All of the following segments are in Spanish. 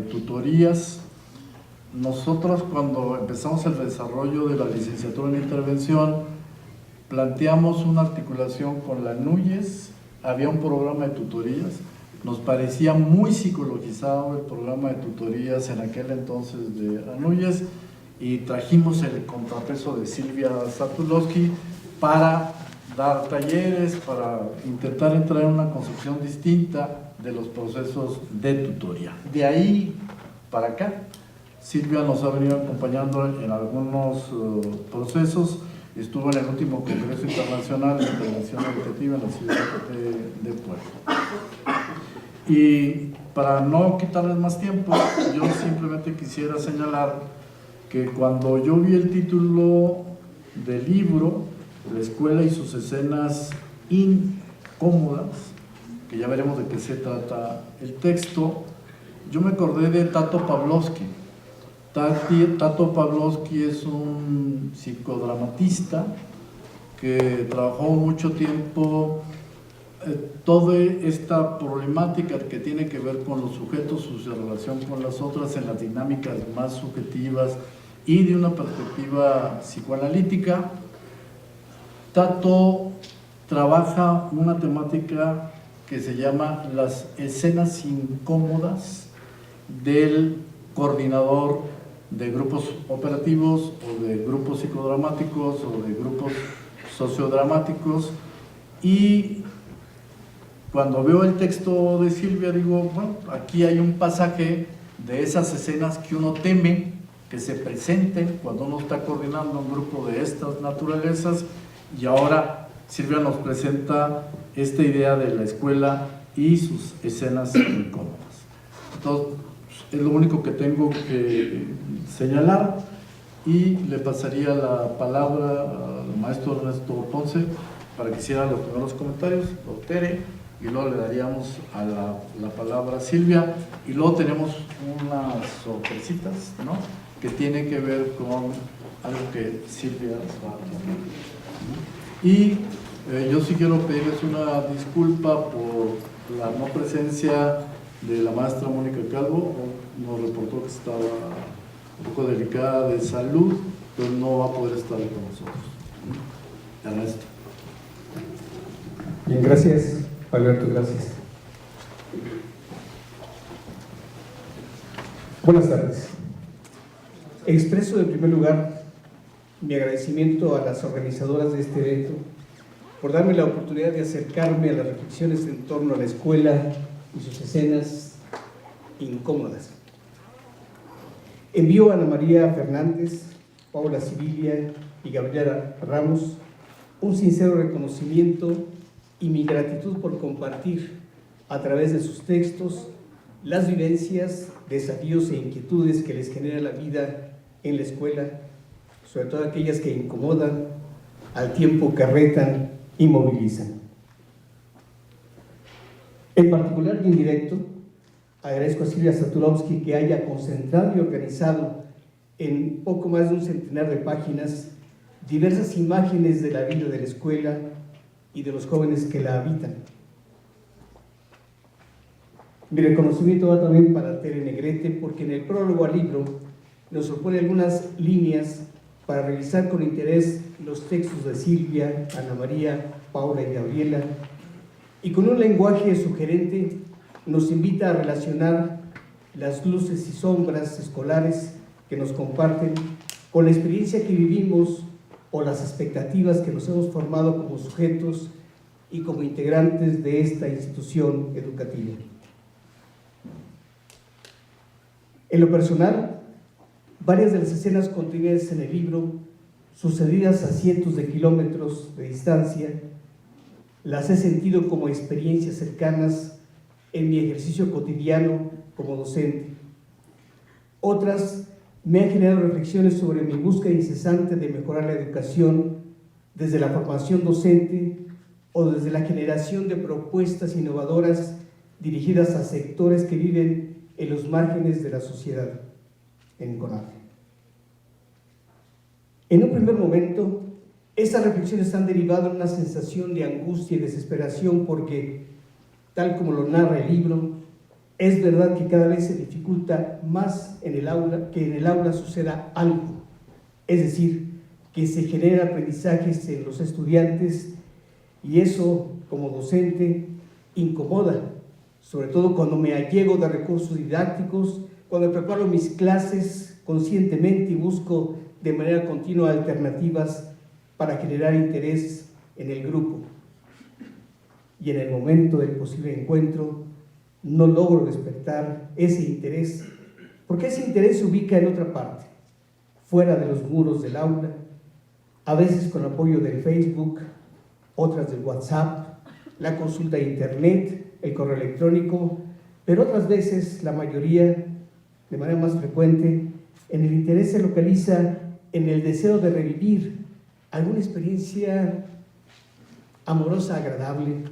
tutorías. Nosotros, cuando empezamos el desarrollo de la licenciatura en intervención, planteamos una articulación con la NUYES. Había un programa de tutorías. Nos parecía muy psicologizado el programa de tutorías en aquel entonces de ANUYES, y trajimos el contrapeso de Silvia Satulowski para dar talleres, para intentar entrar en una concepción distinta de los procesos de tutoría. De ahí para acá, Silvia nos ha venido acompañando en algunos procesos. Estuvo en el último Congreso Internacional de Intervención Educativa en la ciudad de Puebla. Y para no quitarles más tiempo, yo simplemente quisiera señalar que cuando yo vi el título del libro, La escuela y sus escenas incómodas, que ya veremos de qué se trata el texto, yo me acordé de Tato Pavlovsky. Tato Pavlovsky es un psicodramatista que trabajó mucho tiempo toda esta problemática que tiene que ver con los sujetos, su relación con las otras, en las dinámicas más subjetivas y de una perspectiva psicoanalítica. Tato trabaja una temática que se llama las escenas incómodas del coordinador de grupos operativos o de grupos psicodramáticos o de grupos sociodramáticos. Y cuando veo el texto de Silvia digo, bueno, aquí hay un pasaje de esas escenas que uno teme que se presenten cuando uno está coordinando un grupo de estas naturalezas, y ahora Silvia nos presenta esta idea de la escuela y sus escenas incómodas. Entonces, es lo único que tengo que señalar, y le pasaría la palabra al maestro Ernesto Ponce para que hiciera los primeros comentarios, Tere, y luego le daríamos a la palabra a Silvia, y luego tenemos unas sorpresitas, ¿no?, que tiene que ver con algo que Silvia va a tocar. Y yo sí quiero pedirles una disculpa por la no presencia de la maestra Mónica Calvo. Nos reportó que estaba un poco delicada de salud, pero no va a poder estar con nosotros. Ernesto. Bien, gracias, Alberto, gracias. Buenas tardes. Expreso en primer lugar mi agradecimiento a las organizadoras de este evento por darme la oportunidad de acercarme a las reflexiones en torno a la escuela y sus escenas incómodas. Envío a Ana María Fernández, Paula Sibilia y Gabriela Ramos un sincero reconocimiento y mi gratitud por compartir a través de sus textos las vivencias, desafíos e inquietudes que les genera la vida en la escuela, sobre todo aquellas que incomodan, al tiempo que retan y movilizan. En particular y en directo, agradezco a Silvia Satulowski que haya concentrado y organizado en poco más de un centenar de páginas diversas imágenes de la vida de la escuela y de los jóvenes que la habitan. Mi reconocimiento va también para Tere Negrete, porque en el prólogo al libro nos propone algunas líneas para revisar con interés los textos de Silvia, Ana María, Paula y Gabriela, y con un lenguaje sugerente nos invita a relacionar las luces y sombras escolares que nos comparten con la experiencia que vivimos o las expectativas que nos hemos formado como sujetos y como integrantes de esta institución educativa. En lo personal, varias de las escenas contenidas en el libro, sucedidas a cientos de kilómetros de distancia, las he sentido como experiencias cercanas en mi ejercicio cotidiano como docente. Otras me han generado reflexiones sobre mi búsqueda incesante de mejorar la educación desde la formación docente o desde la generación de propuestas innovadoras dirigidas a sectores que viven en los márgenes de la sociedad, en CONAFE. En un primer momento, estas reflexiones han derivado en una sensación de angustia y desesperación porque, tal como lo narra el libro, Es verdad que cada vez se dificulta más en el aula que en el aula suceda algo, es decir, que se generen aprendizajes en los estudiantes, y eso, como docente, incomoda, sobre todo cuando me allego de recursos didácticos, cuando preparo mis clases conscientemente y busco de manera continua alternativas para generar interés en el grupo. Y en el momento del posible encuentro, no logro despertar ese interés, porque ese interés se ubica en otra parte, fuera de los muros del aula, a veces con apoyo del Facebook, otras del WhatsApp, la consulta de internet, el correo electrónico, pero otras veces, la mayoría, de manera más frecuente, en el interés se localiza en el deseo de revivir alguna experiencia amorosa agradable,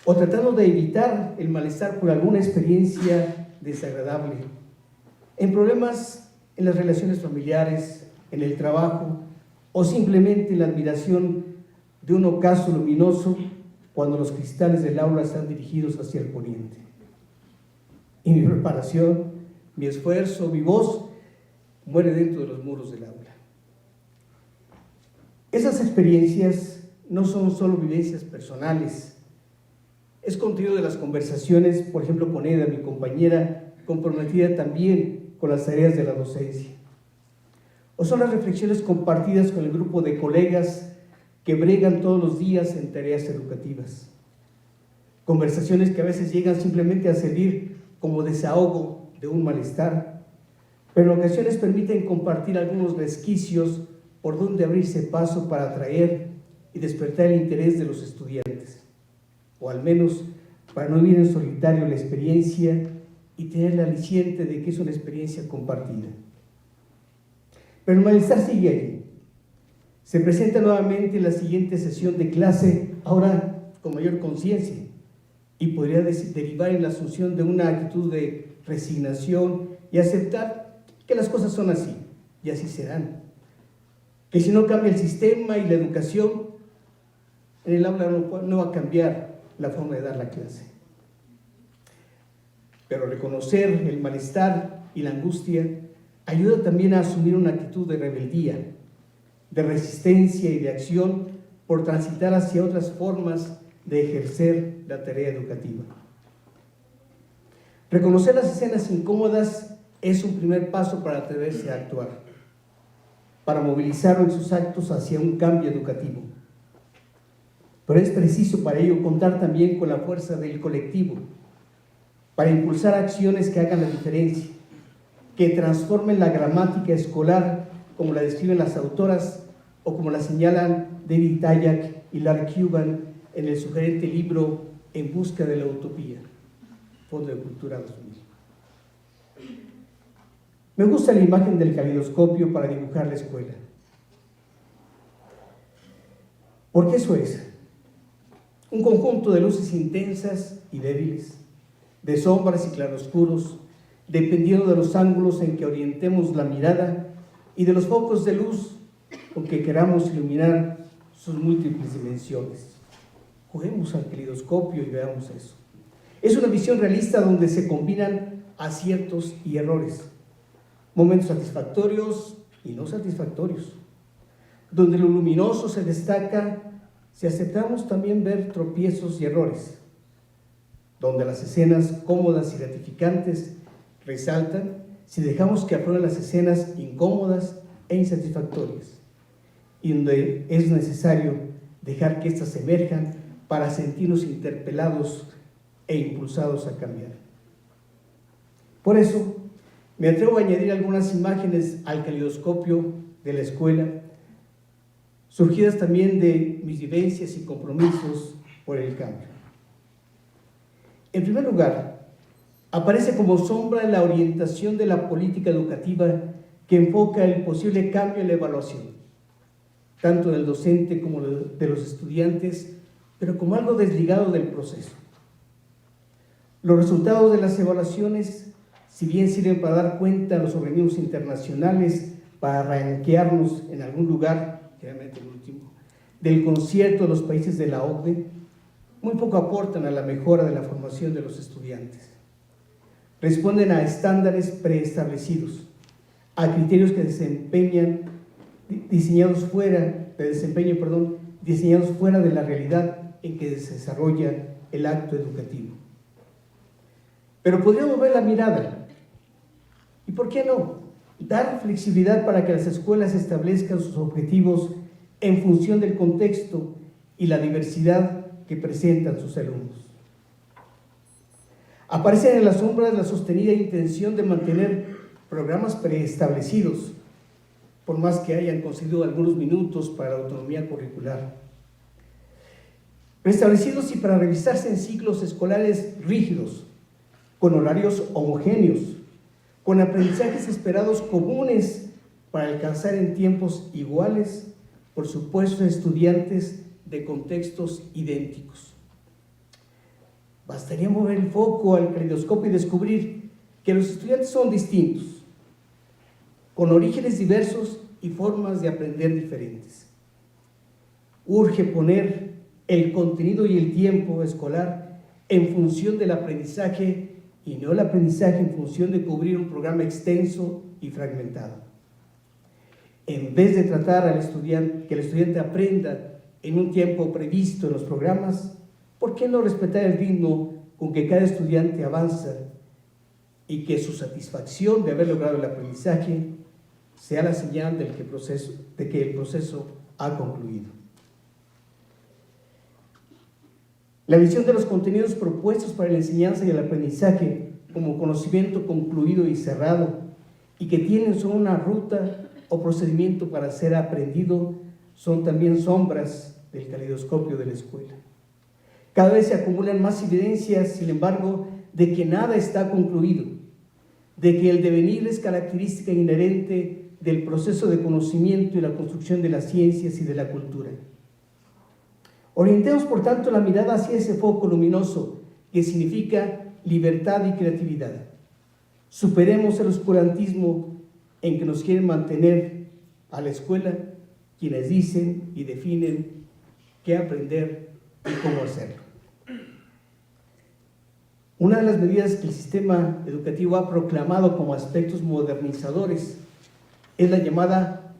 o tratando de evitar el malestar por alguna experiencia desagradable, en problemas en las relaciones familiares, en el trabajo, o simplemente en la admiración de un ocaso luminoso cuando los cristales del aula están dirigidos hacia el poniente. Y mi preparación, mi esfuerzo, mi voz, muere dentro de los muros del aula. Esas experiencias no son solo vivencias personales, es contenido de las conversaciones, por ejemplo, con Eda, mi compañera, comprometida también con las tareas de la docencia. O son las reflexiones compartidas con el grupo de colegas que bregan todos los días en tareas educativas. Conversaciones que a veces llegan simplemente a servir como desahogo de un malestar, pero en ocasiones permiten compartir algunos resquicios por donde abrirse paso para atraer y despertar el interés de los estudiantes, o al menos para no vivir en solitario la experiencia y tener el aliciente de que es una experiencia compartida. Pero el malestar sigue allí. Se presenta nuevamente en la siguiente sesión de clase, ahora con mayor conciencia, y podría derivar en la asunción de una actitud de resignación y aceptar que las cosas son así, y así serán. Que si no cambia el sistema y la educación, en el aula no va a cambiar la forma de dar la clase. Pero reconocer el malestar y la angustia ayuda también a asumir una actitud de rebeldía, de resistencia y de acción por transitar hacia otras formas de ejercer la tarea educativa. Reconocer las escenas incómodas es un primer paso para atreverse a actuar, para movilizarlo en sus actos hacia un cambio educativo. Pero es preciso para ello contar también con la fuerza del colectivo, para impulsar acciones que hagan la diferencia, que transformen la gramática escolar como la describen las autoras o como la señalan David Tayak y Larry Cuban en el sugerente libro En busca de la utopía, Fondo de Cultura 2000. Me gusta la imagen del calidoscopio para dibujar la escuela, porque eso es un conjunto de luces intensas y débiles, de sombras y claroscuros, dependiendo de los ángulos en que orientemos la mirada y de los focos de luz con que queramos iluminar sus múltiples dimensiones. Juguemos al calidoscopio y veamos eso. Es una visión realista donde se combinan aciertos y errores, momentos satisfactorios y no satisfactorios, donde lo luminoso se destaca si aceptamos también ver tropiezos y errores, donde las escenas cómodas y gratificantes resaltan si dejamos que afloren las escenas incómodas e insatisfactorias, y donde es necesario dejar que éstas emerjan para sentirnos interpelados e impulsados a cambiar. Por eso, me atrevo a añadir algunas imágenes al calidoscopio de la escuela, surgidas también de mis vivencias y compromisos por el cambio. En primer lugar, aparece como sombra en la orientación de la política educativa que enfoca el posible cambio en la evaluación, tanto del docente como de los estudiantes, pero como algo desligado del proceso. Los resultados de las evaluaciones, si bien sirven para dar cuenta a los organismos internacionales, para rankearnos en algún lugar, generalmente el último, del concierto de los países de la OCDE, muy poco aportan a la mejora de la formación de los estudiantes. responden a estándares preestablecidos, a criterios que diseñados fuera de la realidad en que se desarrolla el acto educativo. Pero podríamos ver la mirada. ¿Y por qué no? Dar flexibilidad para que las escuelas establezcan sus objetivos en función del contexto y la diversidad que presentan sus alumnos. Aparecen en las sombras la sostenida intención de mantener programas preestablecidos, por más que hayan concedido algunos minutos para la autonomía curricular. Preestablecidos y para revisarse en ciclos escolares rígidos, con horarios homogéneos, con aprendizajes esperados comunes para alcanzar en tiempos iguales, por supuesto, estudiantes de contextos idénticos. Bastaría mover el foco al caleidoscopio y descubrir que los estudiantes son distintos, con orígenes diversos y formas de aprender diferentes. Urge poner el contenido y el tiempo escolar en función del aprendizaje y no el aprendizaje en función de cubrir un programa extenso y fragmentado. En vez de tratar al estudiante, que el estudiante aprenda en un tiempo previsto en los programas, ¿por qué no respetar el ritmo con que cada estudiante avanza y que su satisfacción de haber logrado el aprendizaje sea la señal de que el proceso ha concluido? La visión de los contenidos propuestos para la enseñanza y el aprendizaje como conocimiento concluido y cerrado y que tienen solo una ruta o procedimiento para ser aprendido son también sombras del caleidoscopio de la escuela. Cada vez se acumulan más evidencias, sin embargo, de que nada está concluido, de que el devenir es característica inherente del proceso de conocimiento y la construcción de las ciencias y de la cultura. Orientemos, por tanto, la mirada hacia ese foco luminoso que significa libertad y creatividad. Superemos el oscurantismo en que nos quieren mantener a la escuela quienes dicen y definen qué aprender y cómo hacerlo. Una de las medidas que el sistema educativo ha proclamado como aspectos modernizadores es la llamada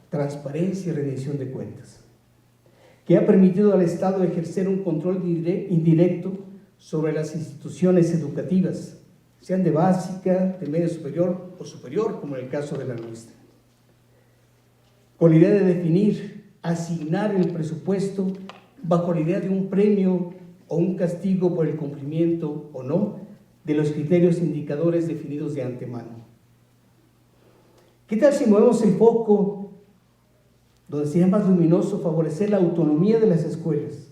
transparencia y rendición de cuentas, que ha permitido al Estado ejercer un control indirecto sobre las instituciones educativas, sean de básica, de media superior o superior, como en el caso de la nuestra, con la idea de definir, asignar el presupuesto bajo la idea de un premio o un castigo por el cumplimiento o no de los criterios indicadores definidos de antemano. ¿Qué tal si movemos el foco donde sea más luminoso favorecer la autonomía de las escuelas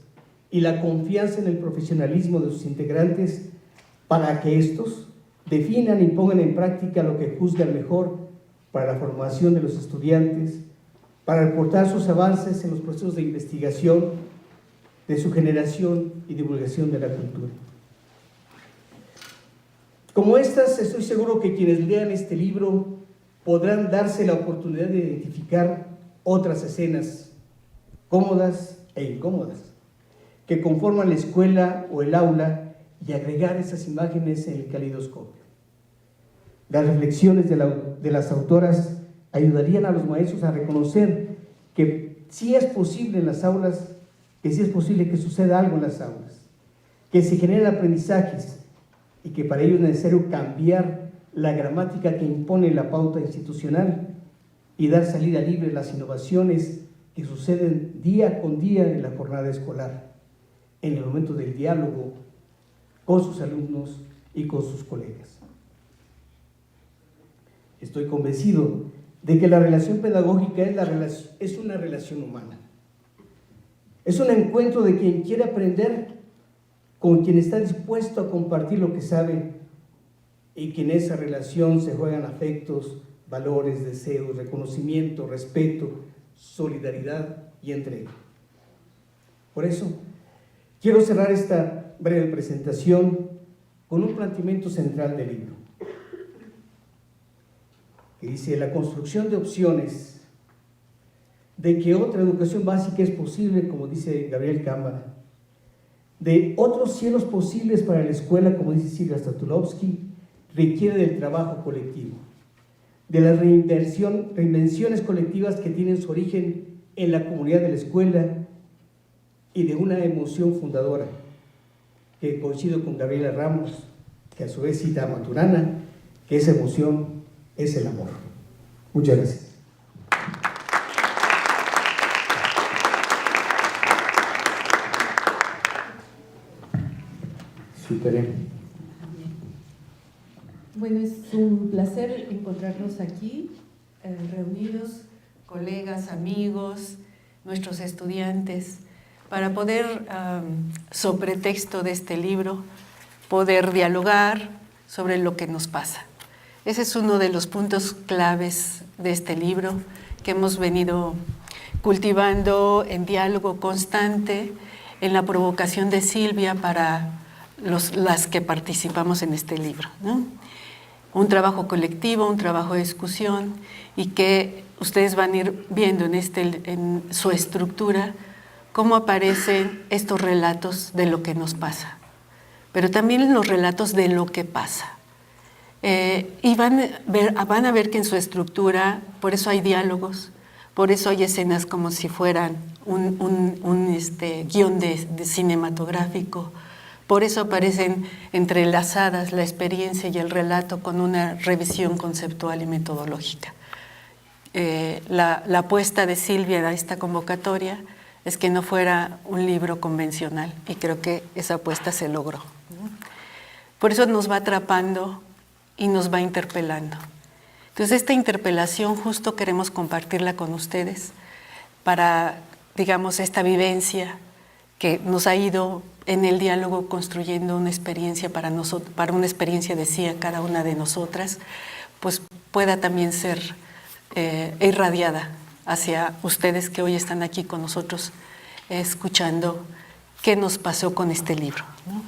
y la confianza en el profesionalismo de sus integrantes para que estos definan y pongan en práctica lo que juzgan mejor para la formación de los estudiantes, para reportar sus avances en los procesos de investigación, de su generación y divulgación de la cultura? Como estas, estoy seguro que quienes lean este libro podrán darse la oportunidad de identificar otras escenas cómodas e incómodas que conforman la escuela o el aula y agregar esas imágenes en el caleidoscopio. Las reflexiones de las autoras ayudarían a los maestros a reconocer que sí es posible en las aulas, que sí es posible que suceda algo en las aulas, que se generen aprendizajes y que para ello es necesario cambiar la gramática que impone la pauta institucional y dar salida libre a las innovaciones que suceden día con día en la jornada escolar, en el momento del diálogo con sus alumnos y con sus colegas. Estoy convencido de que la relación pedagógica es una relación humana. Es un encuentro de quien quiere aprender con quien está dispuesto a compartir lo que sabe y que en esa relación se juegan afectos, valores, deseos, reconocimiento, respeto, solidaridad y entrega. Por eso, quiero cerrar esta breve presentación con un planteamiento central del libro, que dice: la construcción de opciones de que otra educación básica es posible, como dice Gabriel Cámara, de otros cielos posibles para la escuela, como dice Silvia Statulovsky, requiere del trabajo colectivo, de las reinvenciones colectivas que tienen su origen en la comunidad de la escuela y de una emoción fundadora, que coincido con Gabriela Ramos, que a su vez cita a Maturana, que esa emoción es el amor. Muchas gracias. Sí, Tere. Bueno, es un placer encontrarnos aquí, reunidos, colegas, amigos, nuestros estudiantes, para poder, sobre texto de este libro, poder dialogar sobre lo que nos pasa. Ese es uno de los puntos claves de este libro que hemos venido cultivando en diálogo constante, en la provocación de Silvia para las que participamos en este libro, ¿no? Un trabajo colectivo, un trabajo de discusión, y que ustedes van a ir viendo en su estructura cómo aparecen estos relatos de lo que nos pasa, pero también los relatos de lo que pasa. Y van a ver que en su estructura, por eso hay diálogos, por eso hay escenas como si fueran un guión de cinematográfico. Por eso aparecen entrelazadas la experiencia y el relato con una revisión conceptual y metodológica. La apuesta de Silvia a esta convocatoria es que no fuera un libro convencional, y creo que esa apuesta se logró. Por eso nos va atrapando y nos va interpelando. Entonces, esta interpelación justo queremos compartirla con ustedes para, digamos, esta vivencia que nos ha ido en el diálogo construyendo una experiencia para nosotros, para una experiencia, decía, cada una de nosotras, pues pueda también ser irradiada hacia ustedes que hoy están aquí con nosotros escuchando qué nos pasó con este libro, ¿no?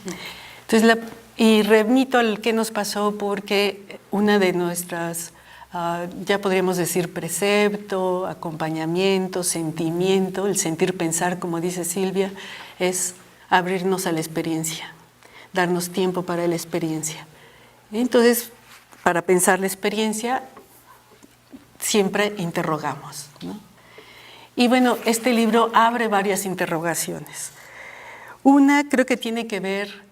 Entonces, y remito al qué nos pasó porque una de nuestras, ya podríamos decir, precepto, acompañamiento, sentimiento, el sentir pensar, como dice Silvia, es abrirnos a la experiencia, darnos tiempo para la experiencia. Entonces, para pensar la experiencia, siempre interrogamos, ¿no? Y bueno, este libro abre varias interrogaciones. Una creo que tiene que ver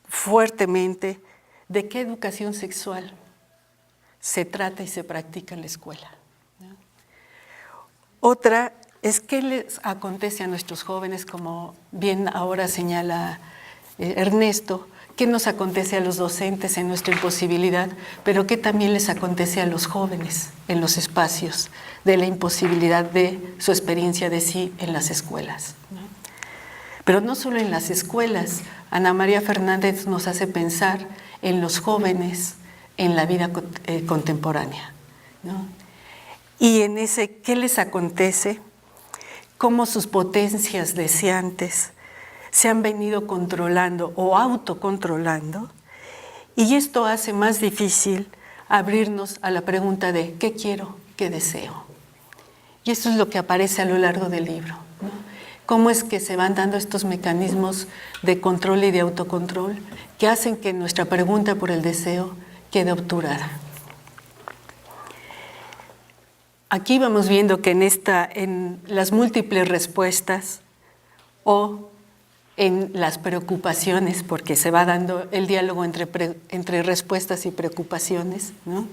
fuertemente de qué educación sexual se trata y se practica en la escuela, ¿no? Otra es qué les acontece a nuestros jóvenes, como bien ahora señala Ernesto, qué nos acontece a los docentes en nuestra imposibilidad, pero qué también les acontece a los jóvenes en los espacios de la imposibilidad de su experiencia de sí en las escuelas, ¿no? Pero no solo en las escuelas, Ana María Fernández nos hace pensar en los jóvenes, en la vida contemporánea, ¿no? Y en ese qué les acontece, cómo sus potencias deseantes se han venido controlando o autocontrolando, y esto hace más difícil abrirnos a la pregunta de ¿qué quiero, qué deseo? Y esto es lo que aparece a lo largo del libro, ¿no? Cómo es que se van dando estos mecanismos de control y de autocontrol que hacen que nuestra pregunta por el deseo quede obturada. Aquí vamos viendo que en las múltiples respuestas o en las preocupaciones, porque se va dando el diálogo entre respuestas y preocupaciones, ¿no?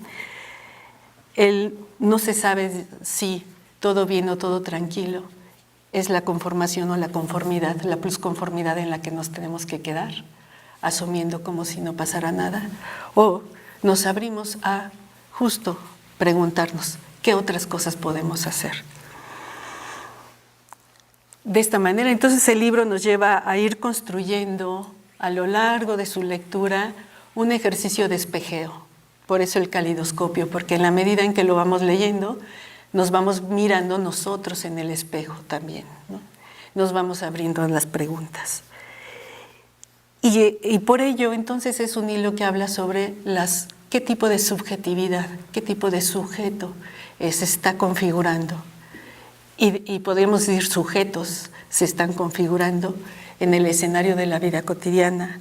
No se sabe si todo bien o todo tranquilo, es la conformación o la conformidad, la plusconformidad en la que nos tenemos que quedar, asumiendo como si no pasara nada, o nos abrimos a justo preguntarnos qué otras cosas podemos hacer. De esta manera, entonces, el libro nos lleva a ir construyendo a lo largo de su lectura un ejercicio de espejeo. Por eso el calidoscopio, porque en la medida en que lo vamos leyendo, nos vamos mirando nosotros en el espejo también, ¿no? Nos vamos abriendo las preguntas. Y por ello, entonces, es un hilo que habla sobre qué tipo de subjetividad, qué tipo de sujeto se está configurando. Y podríamos decir sujetos se están configurando en el escenario de la vida cotidiana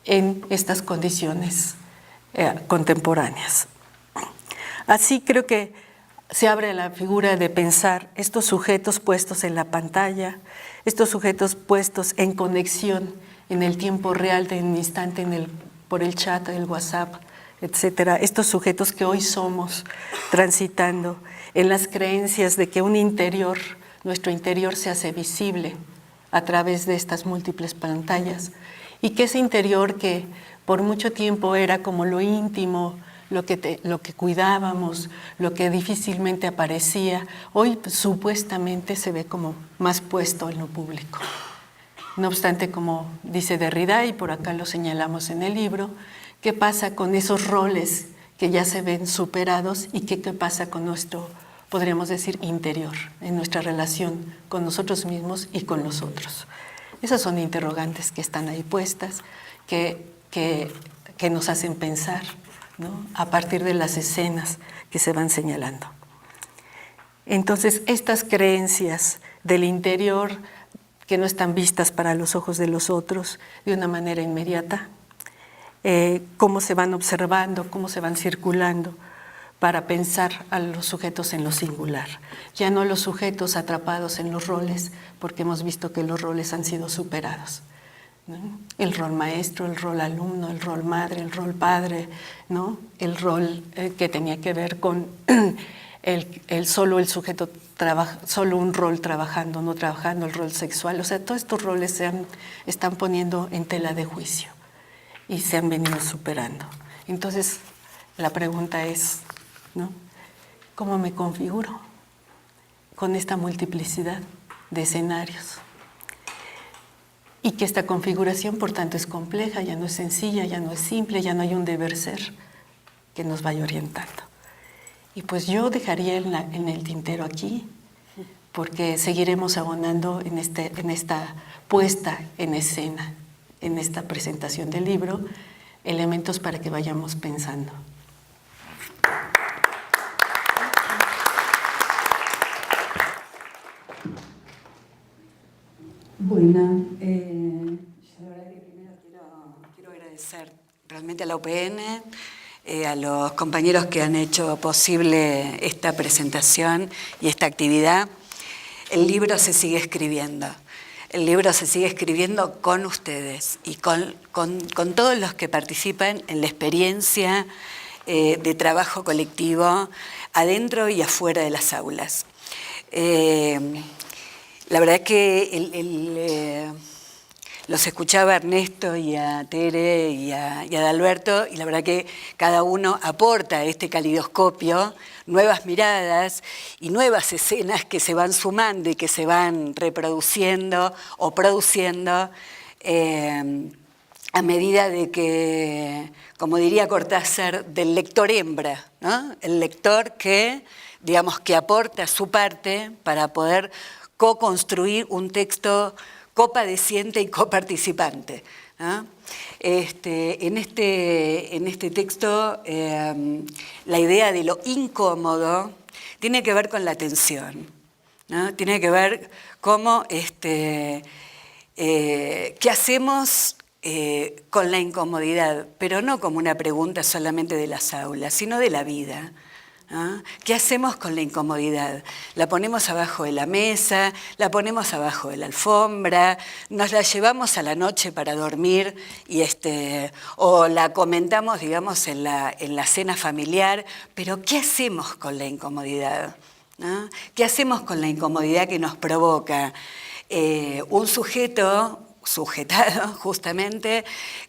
en estas condiciones contemporáneas. Así creo que se abre la figura de pensar estos sujetos puestos en la pantalla, estos sujetos puestos en conexión en el tiempo real de un instante por el chat, el WhatsApp, etcétera. Estos sujetos que hoy somos transitando en las creencias de que un interior, nuestro interior se hace visible a través de estas múltiples pantallas y que ese interior que por mucho tiempo era como lo íntimo, lo que cuidábamos, lo que difícilmente aparecía, hoy supuestamente se ve como más puesto en lo público. No obstante, como dice Derrida, y por acá lo señalamos en el libro, ¿qué pasa con esos roles que ya se ven superados y qué pasa con nuestro, podríamos decir, interior, en nuestra relación con nosotros mismos y con los otros? Esas son interrogantes que están ahí puestas, que nos hacen pensar, ¿no?, a partir de las escenas que se van señalando. Entonces, estas creencias del interior que no están vistas para los ojos de los otros de una manera inmediata, cómo se van observando, cómo se van circulando para pensar a los sujetos en lo singular. Ya no los sujetos atrapados en los roles, porque hemos visto que los roles han sido superados, ¿no? El rol maestro, el rol alumno, el rol madre, el rol padre, ¿no? El rol que tenía que ver con solo el sujeto solo un rol trabajando, no trabajando el rol sexual. O sea, todos estos roles se están poniendo en tela de juicio y se han venido superando. Entonces, la pregunta es, ¿no?, ¿cómo me configuro con esta multiplicidad de escenarios? Y que esta configuración, por tanto, es compleja, ya no es sencilla, ya no es simple, ya no hay un deber ser que nos vaya orientando. Y pues yo dejaría en el tintero aquí, porque seguiremos abonando en esta puesta en escena, en esta presentación del libro, elementos para que vayamos pensando. Bueno, yo la verdad que primero quiero agradecer realmente a la UPN, a los compañeros que han hecho posible esta presentación y esta actividad. El libro se sigue escribiendo. El libro se sigue escribiendo con ustedes y con todos los que participan en la experiencia de trabajo colectivo adentro y afuera de las aulas. La verdad es que los escuchaba a Ernesto y a Tere y a Adalberto, y la verdad que cada uno aporta a este calidoscopio nuevas miradas y nuevas escenas que se van sumando y que se van reproduciendo o produciendo a medida de que, como diría Cortázar, del lector hembra, ¿no? El lector que, digamos, que aporta su parte para poder co-construir un texto copadeciente y coparticipante, ¿no? En este texto, la idea de lo incómodo tiene que ver con la tensión, ¿no? Tiene que ver cómo, qué hacemos con la incomodidad, pero no como una pregunta solamente de las aulas, sino de la vida. ¿Ah? ¿Qué hacemos con la incomodidad? ¿La ponemos abajo de la mesa? ¿La ponemos abajo de la alfombra? ¿Nos la llevamos a la noche para dormir? ¿O la comentamos, digamos, en la cena familiar? Pero ¿qué hacemos con la incomodidad? ¿Ah? ¿Qué hacemos con la incomodidad que nos provoca un sujetado, justamente,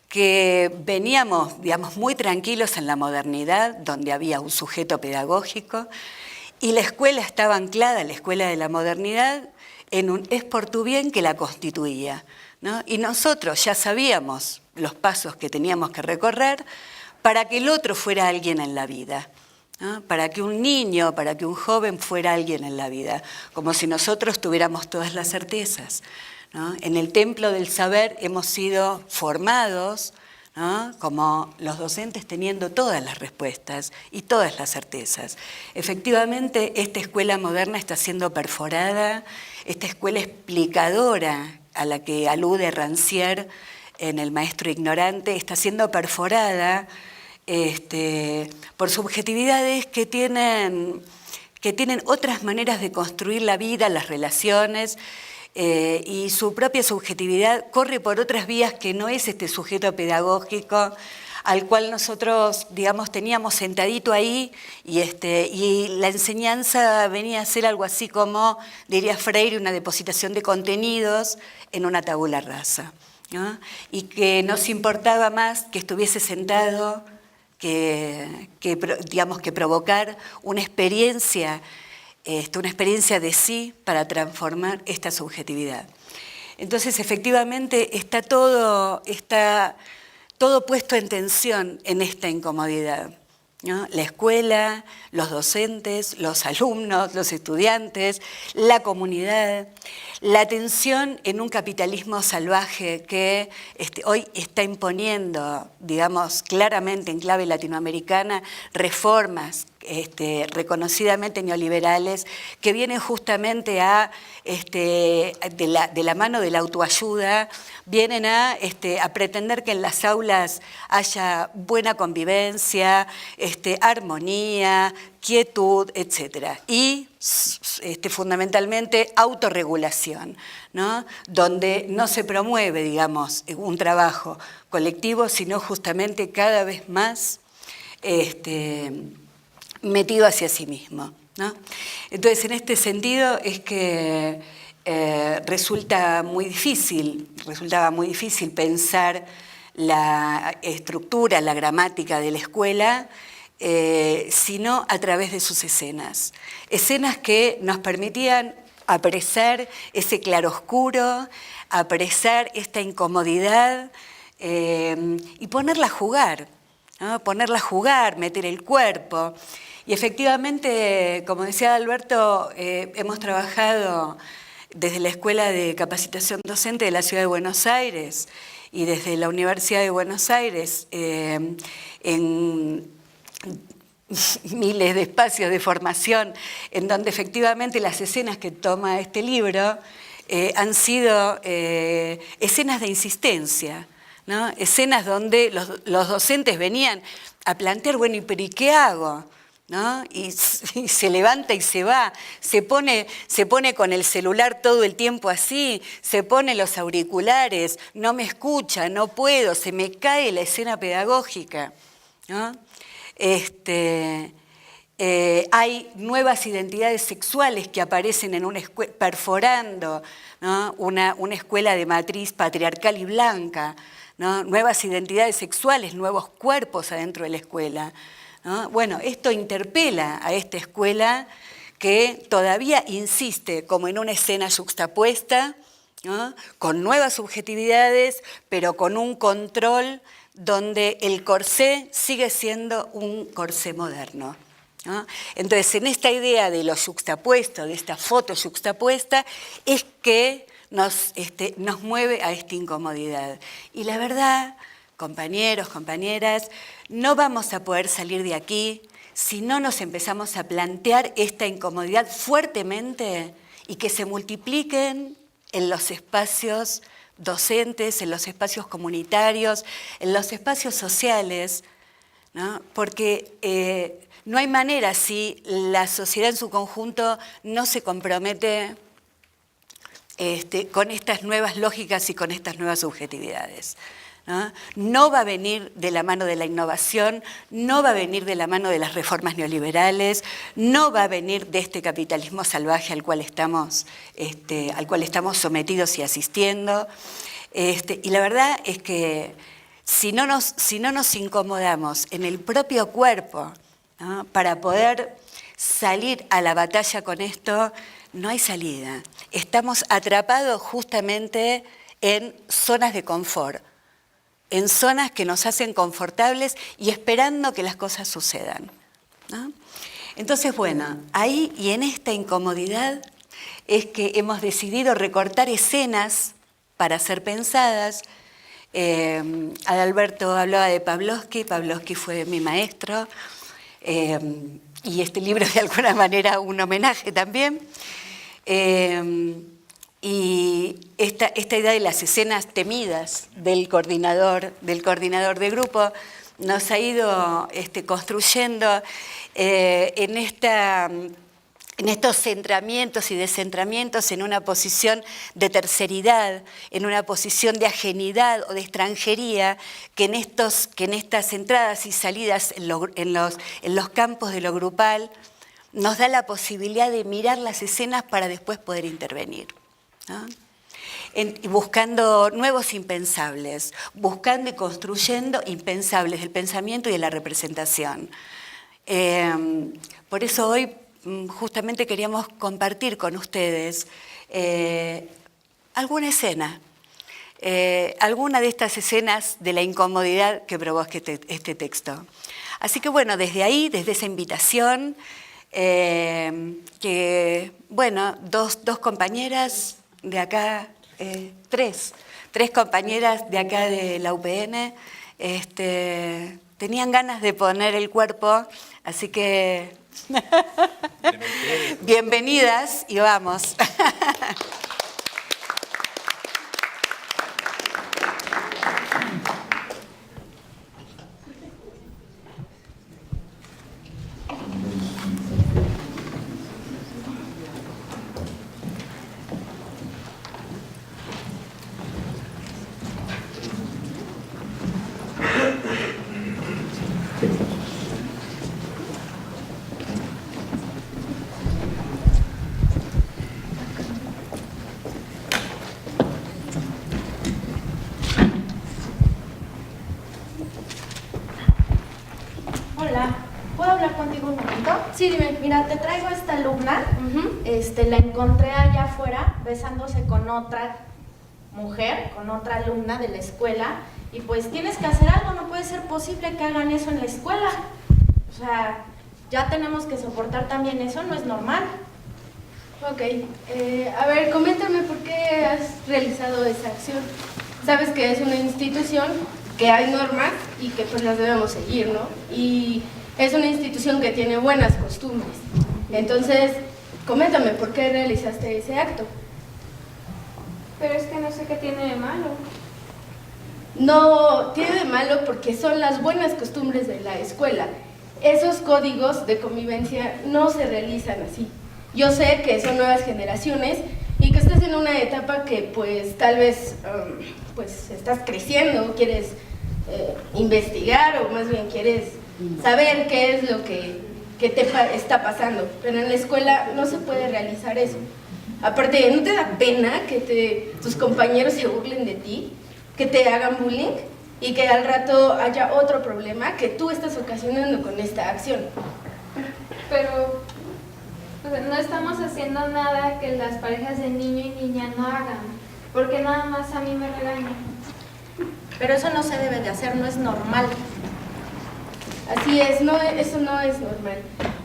que veníamos, digamos, muy tranquilos en la modernidad, donde había un sujeto pedagógico, y la escuela estaba anclada, la escuela de la modernidad, en un es por tu bien que la constituía, ¿no? Y nosotros ya sabíamos los pasos que teníamos que recorrer para que el otro fuera alguien en la vida, ¿no? Para que un niño, para que un joven fuera alguien en la vida, como si nosotros tuviéramos todas las certezas, ¿no? En el templo del saber hemos sido formados, ¿no?, como los docentes teniendo todas las respuestas y todas las certezas. Efectivamente, esta escuela moderna está siendo perforada, esta escuela explicadora a la que alude Rancière en El maestro ignorante, está siendo perforada por subjetividades que tienen otras maneras de construir la vida, las relaciones, y su propia subjetividad corre por otras vías que no es este sujeto pedagógico al cual nosotros, digamos, teníamos sentadito ahí, y la enseñanza venía a ser algo así como, diría Freire, una depositación de contenidos en una tabula rasa, ¿no? Y que nos importaba más que estuviese sentado digamos, que provocar una experiencia de sí para transformar esta subjetividad. Entonces, efectivamente, está todo puesto en tensión en esta incomodidad, ¿no? La escuela, los docentes, los alumnos, los estudiantes, la comunidad, la tensión en un capitalismo salvaje que hoy está imponiendo, digamos, claramente en clave latinoamericana, reformas reconocidamente neoliberales que vienen justamente de la mano de la autoayuda, vienen a pretender que en las aulas haya buena convivencia, armonía, quietud, etc. Y fundamentalmente autorregulación, ¿no? Donde no se promueve, digamos, un trabajo colectivo, sino justamente cada vez más metido hacia sí mismo, ¿no? Entonces, en este sentido es que resultaba muy difícil pensar la estructura, la gramática de la escuela, sino a través de sus escenas. Escenas que nos permitían apresar ese claroscuro, apresar esta incomodidad y ponerla a jugar, ¿no? Ponerla a jugar, meter el cuerpo. Y efectivamente, como decía Alberto, hemos trabajado desde la Escuela de Capacitación Docente de la Ciudad de Buenos Aires y desde la Universidad de Buenos Aires en miles de espacios de formación en donde efectivamente las escenas que toma este libro han sido escenas de insistencia, ¿no? Escenas donde los docentes venían a plantear, bueno, ¿pero y qué hago? ¿No? Y se levanta y se va, se pone con el celular todo el tiempo así, se pone los auriculares, no me escucha, no puedo, se me cae la escena pedagógica, ¿no? Hay nuevas identidades sexuales que aparecen en una escuela, perforando, ¿no? una escuela de matriz patriarcal y blanca, ¿no? Nuevas identidades sexuales, nuevos cuerpos adentro de la escuela, ¿no? Bueno, esto interpela a esta escuela que todavía insiste como en una escena yuxtapuesta, ¿no? Con nuevas subjetividades, pero con un control donde el corsé sigue siendo un corsé moderno, ¿no? Entonces, en esta idea de lo yuxtapuesto, de esta foto yuxtapuesta, es que nos mueve a esta incomodidad. Y la verdad, compañeros, compañeras, no vamos a poder salir de aquí si no nos empezamos a plantear esta incomodidad fuertemente y que se multipliquen en los espacios docentes, en los espacios comunitarios, en los espacios sociales, ¿no? Porque no hay manera si la sociedad en su conjunto no se compromete con estas nuevas lógicas y con estas nuevas subjetividades, ¿no? No va a venir de la mano de la innovación, no va a venir de la mano de las reformas neoliberales, no va a venir de este capitalismo salvaje al cual estamos sometidos y asistiendo. Y la verdad es que si no nos incomodamos en el propio cuerpo, ¿no? Para poder salir a la batalla con esto, no hay salida. Estamos atrapados justamente en zonas de confort, en zonas que nos hacen confortables y esperando que las cosas sucedan, ¿no? Entonces, bueno, ahí y en esta incomodidad es que hemos decidido recortar escenas para ser pensadas. Adalberto hablaba de Pavlovsky fue mi maestro, y este libro de alguna manera un homenaje también. Y esta idea de las escenas temidas del coordinador de grupo, nos ha ido construyendo en estos centramientos y descentramientos en una posición de terceridad, en una posición de ajenidad o de extranjería, que en estas entradas y salidas en los campos de lo grupal nos da la posibilidad de mirar las escenas para después poder intervenir, ¿no? Buscando nuevos impensables, buscando y construyendo impensables del pensamiento y de la representación. Por eso hoy justamente queríamos compartir con ustedes alguna escena, alguna de estas escenas de la incomodidad que provoca este texto. Así que bueno, desde ahí, desde esa invitación, que bueno, dos compañeras de acá, tres compañeras de acá de la UPN, tenían ganas de poner el cuerpo, así que bienvenidas y vamos. Hola, ¿puedo hablar contigo un momento? Sí, dime. Mira, te traigo a esta alumna, la encontré allá afuera besándose con otra mujer, con otra alumna de la escuela, y pues tienes que hacer algo, no puede ser posible que hagan eso en la escuela. O sea, ya tenemos que soportar también eso, no es normal. Ok, a ver, coméntame por qué has realizado esa acción. Sabes que es una institución, que hay normas y que pues las debemos seguir, ¿no? Y es una institución que tiene buenas costumbres. Entonces, coméntame por qué realizaste ese acto. Pero es que no sé qué tiene de malo. No tiene de malo porque son las buenas costumbres de la escuela. Esos códigos de convivencia no se realizan así. Yo sé que son nuevas generaciones y que estás en una etapa que pues tal vez pues estás creciendo, quieres investigar o más bien quieres saber qué es lo que te está pasando, pero en la escuela no se puede realizar eso. Aparte, ¿no te da pena que tus compañeros se burlen de ti, que te hagan bullying y que al rato haya otro problema que tú estás ocasionando con esta acción? Pero pues, no estamos haciendo nada que las parejas de niño y niña no hagan, porque nada más a mí me regañan. Pero eso no se debe de hacer, no es normal. Así es, eso no es normal.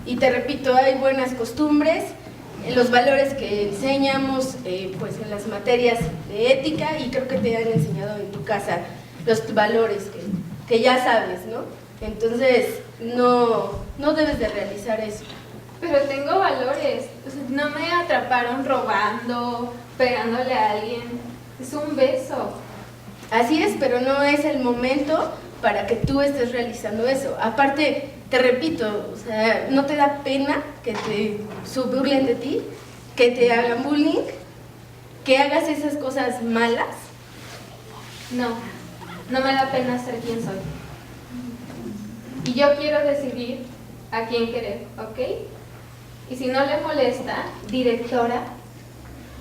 Y te repito, hay buenas costumbres, los valores que enseñamos pues en las materias de ética, y creo que te han enseñado en tu casa los valores que ya sabes, ¿no? Entonces, no debes de realizar eso. Pero tengo valores, o sea, no me atraparon robando, pegándole a alguien, es un beso. Así es, pero no es el momento para que tú estés realizando eso. Aparte, te repito, o sea, ¿no te da pena que te burlen de ti? ¿Que te hagan bullying? ¿Que hagas esas cosas malas? No me da pena ser quien soy. Y yo quiero decidir a quién querer, ¿ok? Y si no le molesta, directora,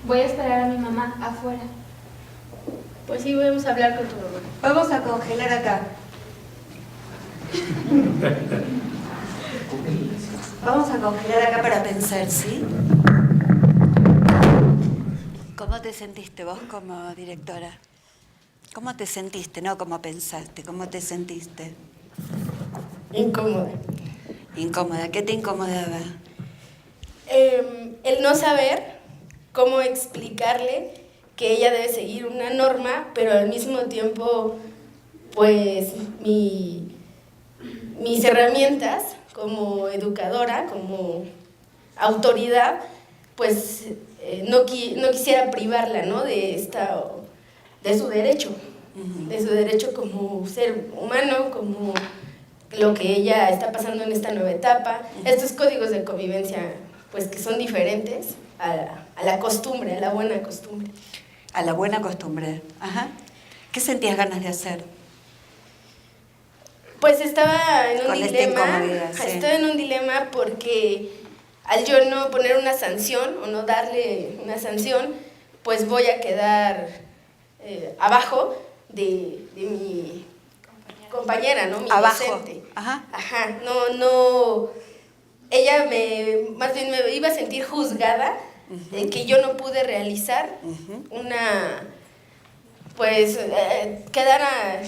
voy a esperar a mi mamá afuera. Pues sí, vamos a hablar con tu mamá. Vamos a congelar acá. Vamos a congelar acá para pensar, ¿sí? ¿Cómo te sentiste vos como directora? ¿Cómo te sentiste? No cómo pensaste, ¿cómo te sentiste? Incómoda. Incómoda. ¿Qué te incomodaba? El no saber cómo explicarle que ella debe seguir una norma, pero al mismo tiempo, pues, mis herramientas como educadora, como autoridad, pues, no quisiera privarla, ¿no?, de su derecho, de su derecho como ser humano, como lo que ella está pasando en esta nueva etapa, estos códigos de convivencia pues que son diferentes a la costumbre, a la buena costumbre. A la buena costumbre. Ajá. ¿Qué sentías ganas de hacer? Pues estaba en un Con esta dilema, incomodidad, sí. estaba en un dilema porque al yo no poner una sanción o no darle una sanción, pues voy a quedar abajo de mi compañera, ¿no? Mi Abajo. docente. Ajá. Ajá, no, ella más bien me iba a sentir juzgada de que yo no pude realizar una, pues, quedara,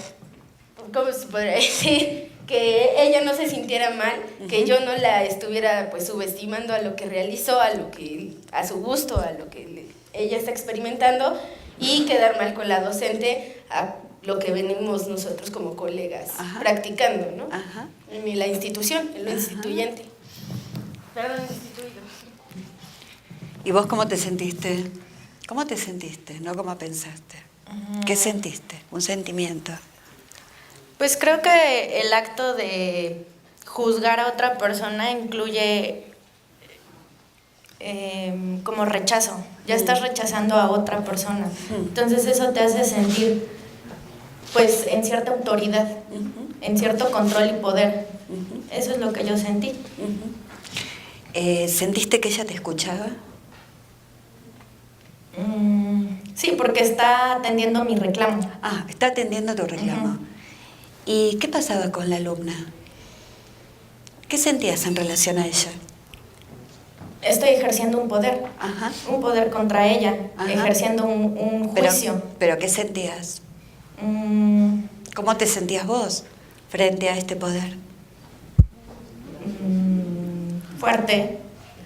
¿cómo se podría decir? Que ella no se sintiera mal, que yo no la estuviera pues subestimando a lo que realizó, a su gusto, a lo que ella está experimentando, y quedar mal con la docente a lo que venimos nosotros como colegas practicando, ¿no? Ajá. En la institución, en lo instituyente. Perdón, instituido. ¿Y vos cómo te sentiste? ¿Cómo te sentiste? No cómo pensaste. ¿Qué sentiste? Un sentimiento. Pues creo que el acto de juzgar a otra persona incluye como rechazo. Ya estás rechazando a otra persona. Entonces eso te hace sentir pues en cierta autoridad, en cierto control y poder. Eso es lo que yo sentí. ¿Sentiste que ella te escuchaba? Sí, porque está atendiendo mi reclamo. Ah, está atendiendo tu reclamo. ¿Y qué pasaba con la alumna? ¿Qué sentías en relación a ella? Estoy ejerciendo un poder contra ella, ejerciendo un juicio. ¿Pero qué sentías? ¿Cómo te sentías vos frente a este poder? Fuerte.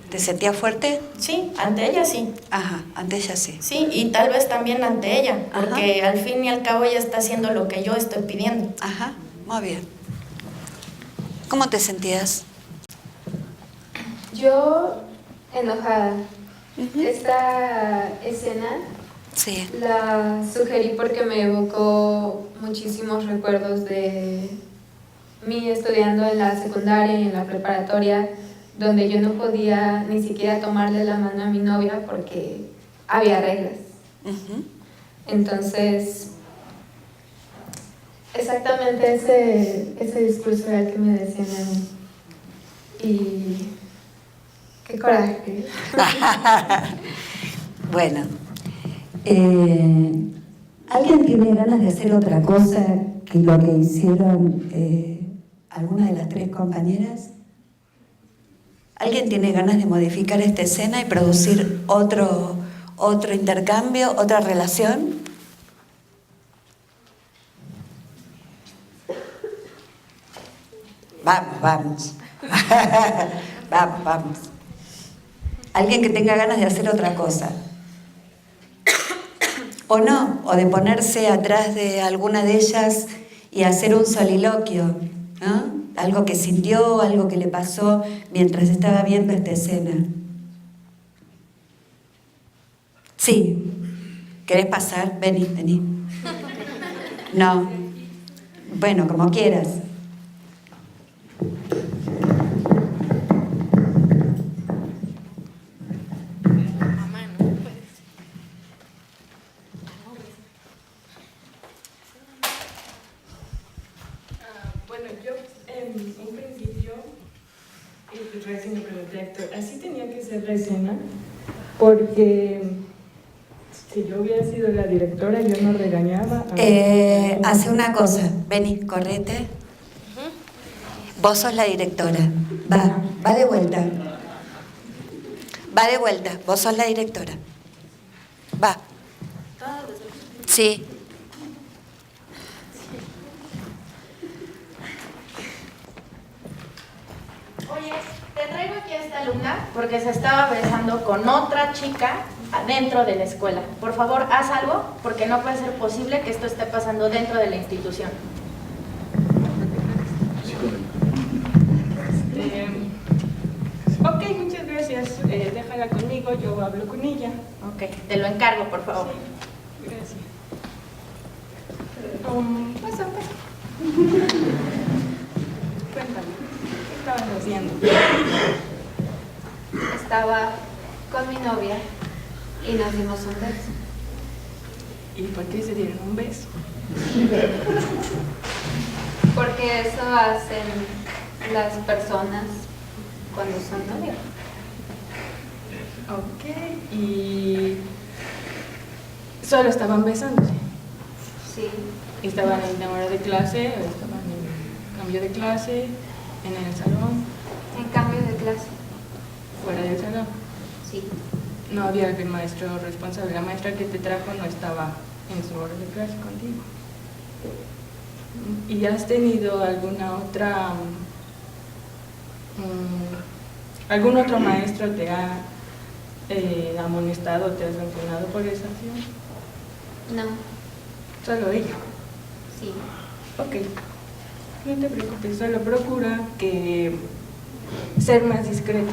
¿Te sentías fuerte? Sí, ante ella sí. Ajá, ante ella sí. Sí, y tal vez también ante ella, porque al fin y al cabo ella está haciendo lo que yo estoy pidiendo. Ajá, muy bien. ¿Cómo te sentías? Yo enojada. Esta escena Sí. la sugerí porque me evocó muchísimos recuerdos de mí estudiando en la secundaria y en la preparatoria, donde yo no podía ni siquiera tomarle la mano a mi novia porque había reglas. Entonces, exactamente ese discurso era el que me decían a mí. Y qué coraje. Bueno, ¿alguien tiene ganas de hacer otra cosa que lo que hicieron alguna de las tres compañeras? ¿Alguien tiene ganas de modificar esta escena y producir otro intercambio, otra relación? Vamos. Vamos. Alguien que tenga ganas de hacer otra cosa. O no, o de ponerse atrás de alguna de ellas y hacer un soliloquio, ¿no? Algo que sintió, algo que le pasó mientras estaba viendo esta escena. Sí. ¿Querés pasar? Vení. No. Bueno, como quieras. Bueno, yo en un principio recién me pregunté, Héctor, ¿así tenía que ser la escena? Porque si yo hubiera sido la directora, yo no regañaba. Hace una cosa, vení, correte. Vos sos la directora. Va de vuelta. Va de vuelta, vos sos la directora. Va. Sí. Oye, te traigo aquí a esta alumna porque se estaba besando con otra chica adentro de la escuela. Por favor, haz algo porque no puede ser posible que esto esté pasando dentro de la institución. Ok, muchas gracias. Déjala conmigo, yo hablo con ella. Ok, te lo encargo, por favor. Sí, gracias. Pasa. cuéntame, ¿qué estabas haciendo? Estaba con mi novia y nos dimos un beso. ¿Y por qué se dieron un beso? Porque eso hacen las personas cuando son novios. Ok, y solo estaban besándose. Sí, ¿Estaban en la hora de clase o estaban en cambio de clase, en el salón, en cambio de clase. fuera del salón? Sí, No había el maestro responsable, la maestra que te trajo no estaba en su hora de clase contigo. ¿Y has tenido alguna otra, algún otro maestro te ha amonestado, te ha sancionado por esa acción? no, Solo ella. sí. Ok, no te preocupes, solo procura que ser más discreta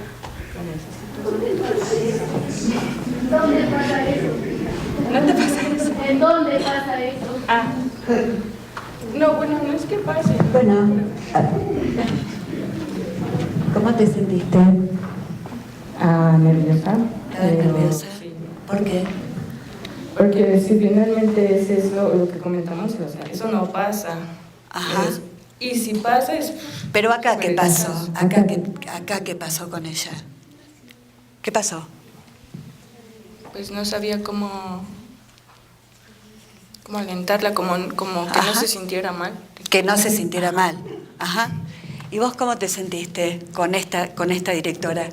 con esa situación. ¿Dónde pasa eso? ¿No te pasa eso? ¿En dónde pasa eso? Ah, no, bueno, no es que pase. Bueno, ¿cómo te sentiste? Nerviosa. ¿Nerviosa? Sí. ¿Por qué? Porque si finalmente es eso lo que comentamos, o sea, Eso no pasa. Ajá. Y si pasa es... Pero acá, ¿qué súper pasó? gracioso. Acá, ¿qué pasó con ella? ¿Qué pasó? Pues no sabía cómo alentarla, como que no Ajá. se sintiera mal. Que no se sintiera mal. Ajá. ¿Y vos cómo te sentiste con esta directora?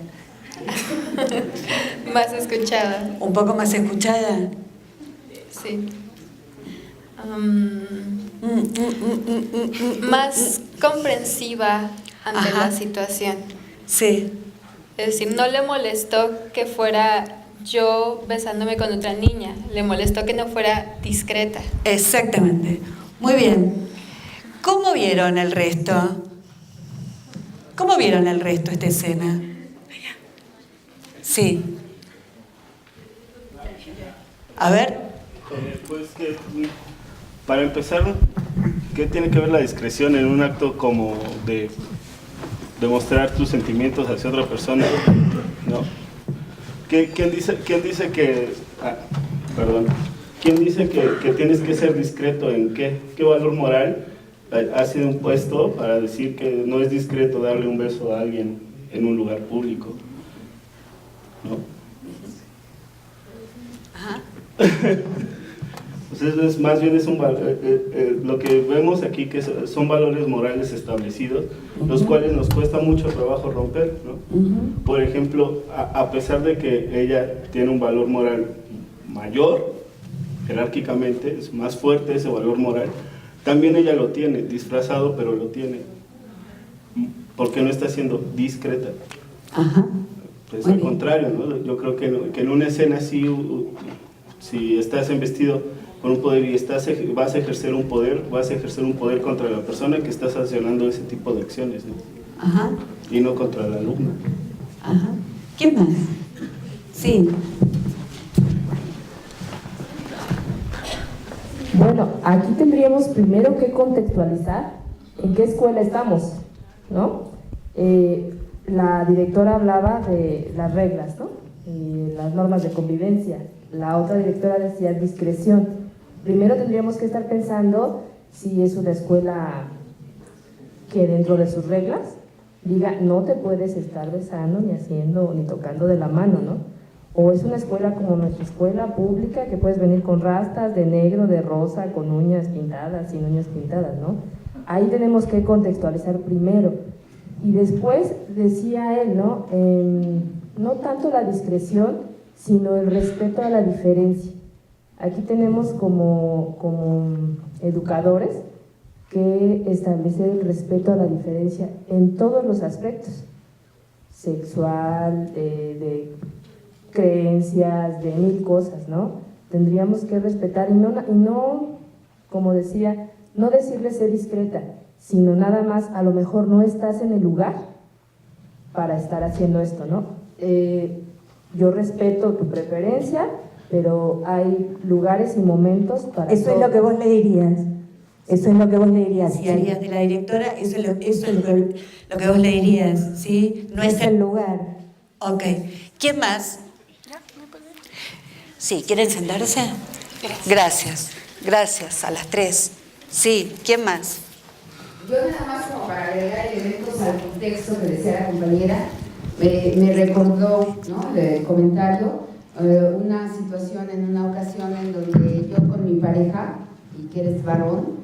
Más escuchada, ¿Un poco más escuchada? sí. Más comprensiva ante Ajá. la situación. Sí. Es decir, no le molestó que fuera yo besándome con otra niña, le molestó que no fuera discreta. Exactamente. Muy bien. ¿Cómo vieron el resto? ¿Cómo vieron el resto esta escena? Sí. A ver. Pues que, para empezar, ¿qué tiene que ver la discreción en un acto como de demostrar tus sentimientos hacia otra persona? ¿No? ¿Quién dice que... perdón. ¿Quién dice que tienes que ser discreto en qué? ¿Qué valor moral ha sido impuesto para decir que no es discreto darle un beso a alguien en un lugar público? ¿No? Ajá. Entonces, más bien es lo que vemos aquí, que son valores morales establecidos, los cuales nos cuesta mucho trabajo romper, ¿no? Por ejemplo, a pesar de que ella tiene un valor moral mayor, jerárquicamente, es más fuerte ese valor moral, también ella lo tiene, disfrazado, pero lo tiene, porque no está siendo discreta. Ajá. Pues Muy al bien. contrario, ¿no? Yo creo que en una escena así, si estás investido con un poder y vas a ejercer un poder contra la persona que está sancionando ese tipo de acciones, ¿no? Ajá. Y no contra la alumna. Ajá. ¿Quién más? Sí. Bueno, aquí tendríamos primero que contextualizar en qué escuela estamos, ¿no? La directora hablaba de las reglas, ¿no? Las normas de convivencia. La otra directora decía discreción. Primero tendríamos que estar pensando si es una escuela que dentro de sus reglas diga no te puedes estar besando ni haciendo ni tocando de la mano, ¿no? O es una escuela como nuestra escuela pública que puedes venir con rastas de negro, de rosa, con uñas pintadas, sin uñas pintadas, ¿no? Ahí tenemos que contextualizar primero. Y después decía él, ¿no? No tanto la discreción, sino el respeto a la diferencia. Aquí tenemos como educadores que establecer el respeto a la diferencia en todos los aspectos, sexual, de creencias, de mil cosas, ¿no? Tendríamos que respetar y no, como decía, no decirle ser discreta, sino nada más, a lo mejor no estás en el lugar para estar haciendo esto, ¿no? Yo respeto tu preferencia, pero hay lugares y momentos para Eso todo. es lo que vos le dirías. Eso es lo que vos le dirías. Si harías de la directora, eso es lo que vos le dirías, ¿sí? No es el lugar. Ok. ¿Quién más? Sí, ¿quieren sentarse? Gracias. Gracias, a las 3. Sí, ¿quién más? Yo nada más como para agregar elementos al contexto que decía la compañera, me recordó, ¿no?, el comentario, una situación en una ocasión en donde yo con mi pareja, y que eres varón,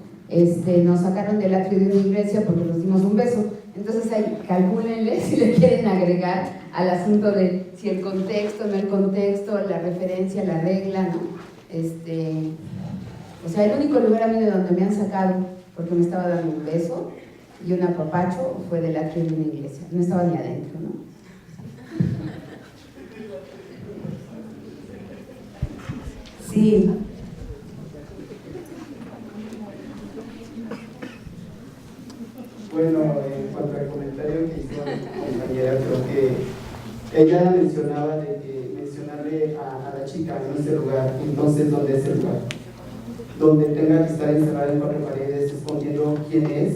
nos sacaron del atrio de una iglesia porque nos dimos un beso. Entonces ahí calcúlenle si le quieren agregar al asunto de si el contexto, no el contexto, la referencia, la regla, ¿no? O sea, el único lugar a mí de donde me han sacado porque me estaba dando un beso y un apapacho fue del atrio de una iglesia. No estaba ni adentro, ¿no? Sí. Bueno, en cuanto al comentario que hizo mi compañera, creo que ella mencionaba de que mencionarle a la chica en ese lugar, entonces ¿dónde es el lugar? Donde tenga que estar encerrada en 4 paredes escondiendo quién es.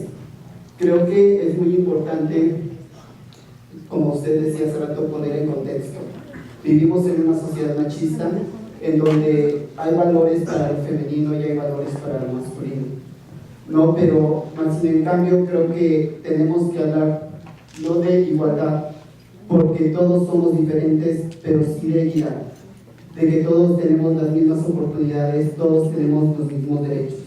Creo que es muy importante, como usted decía hace rato, poner en contexto. Vivimos en una sociedad machista en donde hay valores para lo femenino y hay valores para lo masculino, ¿no? Pero más sin en cambio creo que tenemos que hablar no de igualdad, porque todos somos diferentes, pero sí de equidad, de que todos tenemos las mismas oportunidades, todos tenemos los mismos derechos.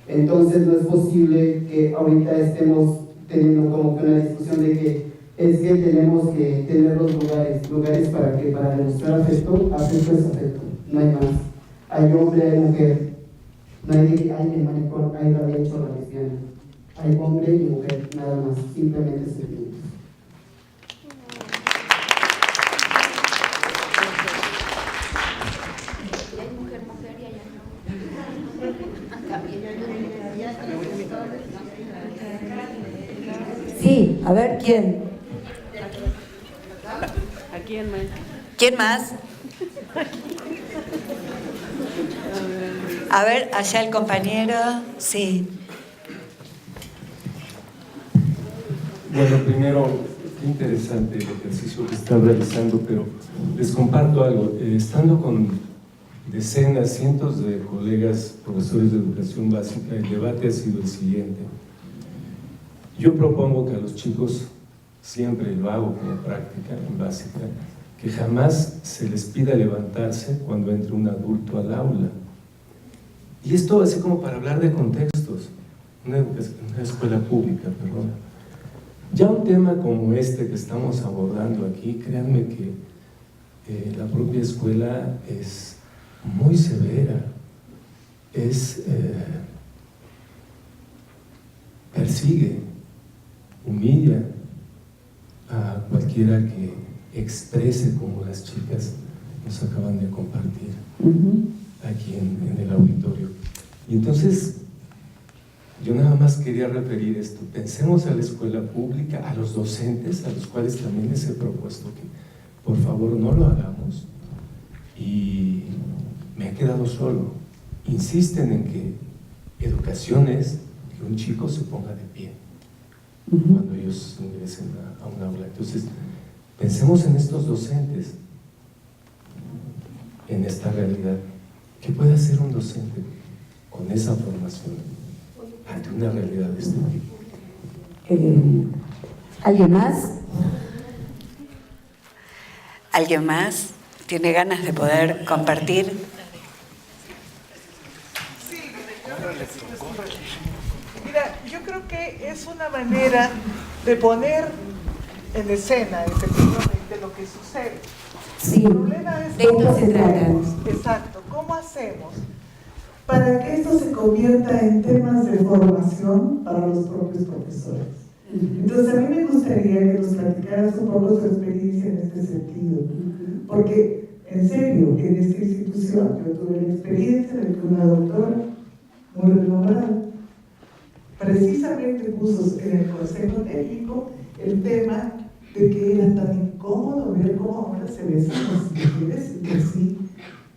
Entonces no es posible que ahorita estemos teniendo como que una discusión de que es que tenemos que tener los lugares para que para demostrar afecto es afecto, no hay más. Hay hombre, hay mujer, no hay el maricón, hay la hecho la lesbiana, hay hombre y mujer, nada más, simplemente sentimientos. Sí, a ver, ¿quién? ¿Quién más? A ver, allá el compañero. Sí. Bueno, primero, qué interesante el ejercicio que están realizando, pero les comparto algo. Estando con decenas, cientos de colegas, profesores de educación básica, el debate ha sido el siguiente. Yo propongo que a los chicos, siempre lo hago como práctica en básica, que jamás se les pida levantarse cuando entre un adulto al aula. Y esto así como para hablar de contextos, una escuela pública, perdón. Ya un tema como este que estamos abordando aquí, créanme que la propia escuela es muy severa, persigue, humilla a cualquiera que exprese como las chicas nos acaban de compartir aquí en el auditorio. Y entonces yo nada más quería referir esto. Pensemos a la escuela pública, a los docentes, a los cuales también les he propuesto que por favor no lo hagamos, y me he quedado solo. Insisten en que educación es que un chico se ponga de pie cuando ellos ingresen a un aula. Entonces, pensemos en estos docentes, en esta realidad. ¿Qué puede hacer un docente con esa formación ante una realidad de este tipo? ¿Alguien más? ¿Alguien más tiene ganas de poder compartir? Mira, yo creo que es una manera de poner en escena efectivamente lo que sucede. Sí, el problema es de esto se trata. Exacto, ¿cómo hacemos para que esto se convierta en temas de formación para los propios profesores? Entonces a mí me gustaría que nos platicaras un poco tu experiencia en este sentido, porque en serio, en esta institución yo tuve la experiencia de que una doctora muy renombrada precisamente puso en el consejo técnico el tema de que era tan incómodo ver cómo ahora se besan las mujeres entre sí.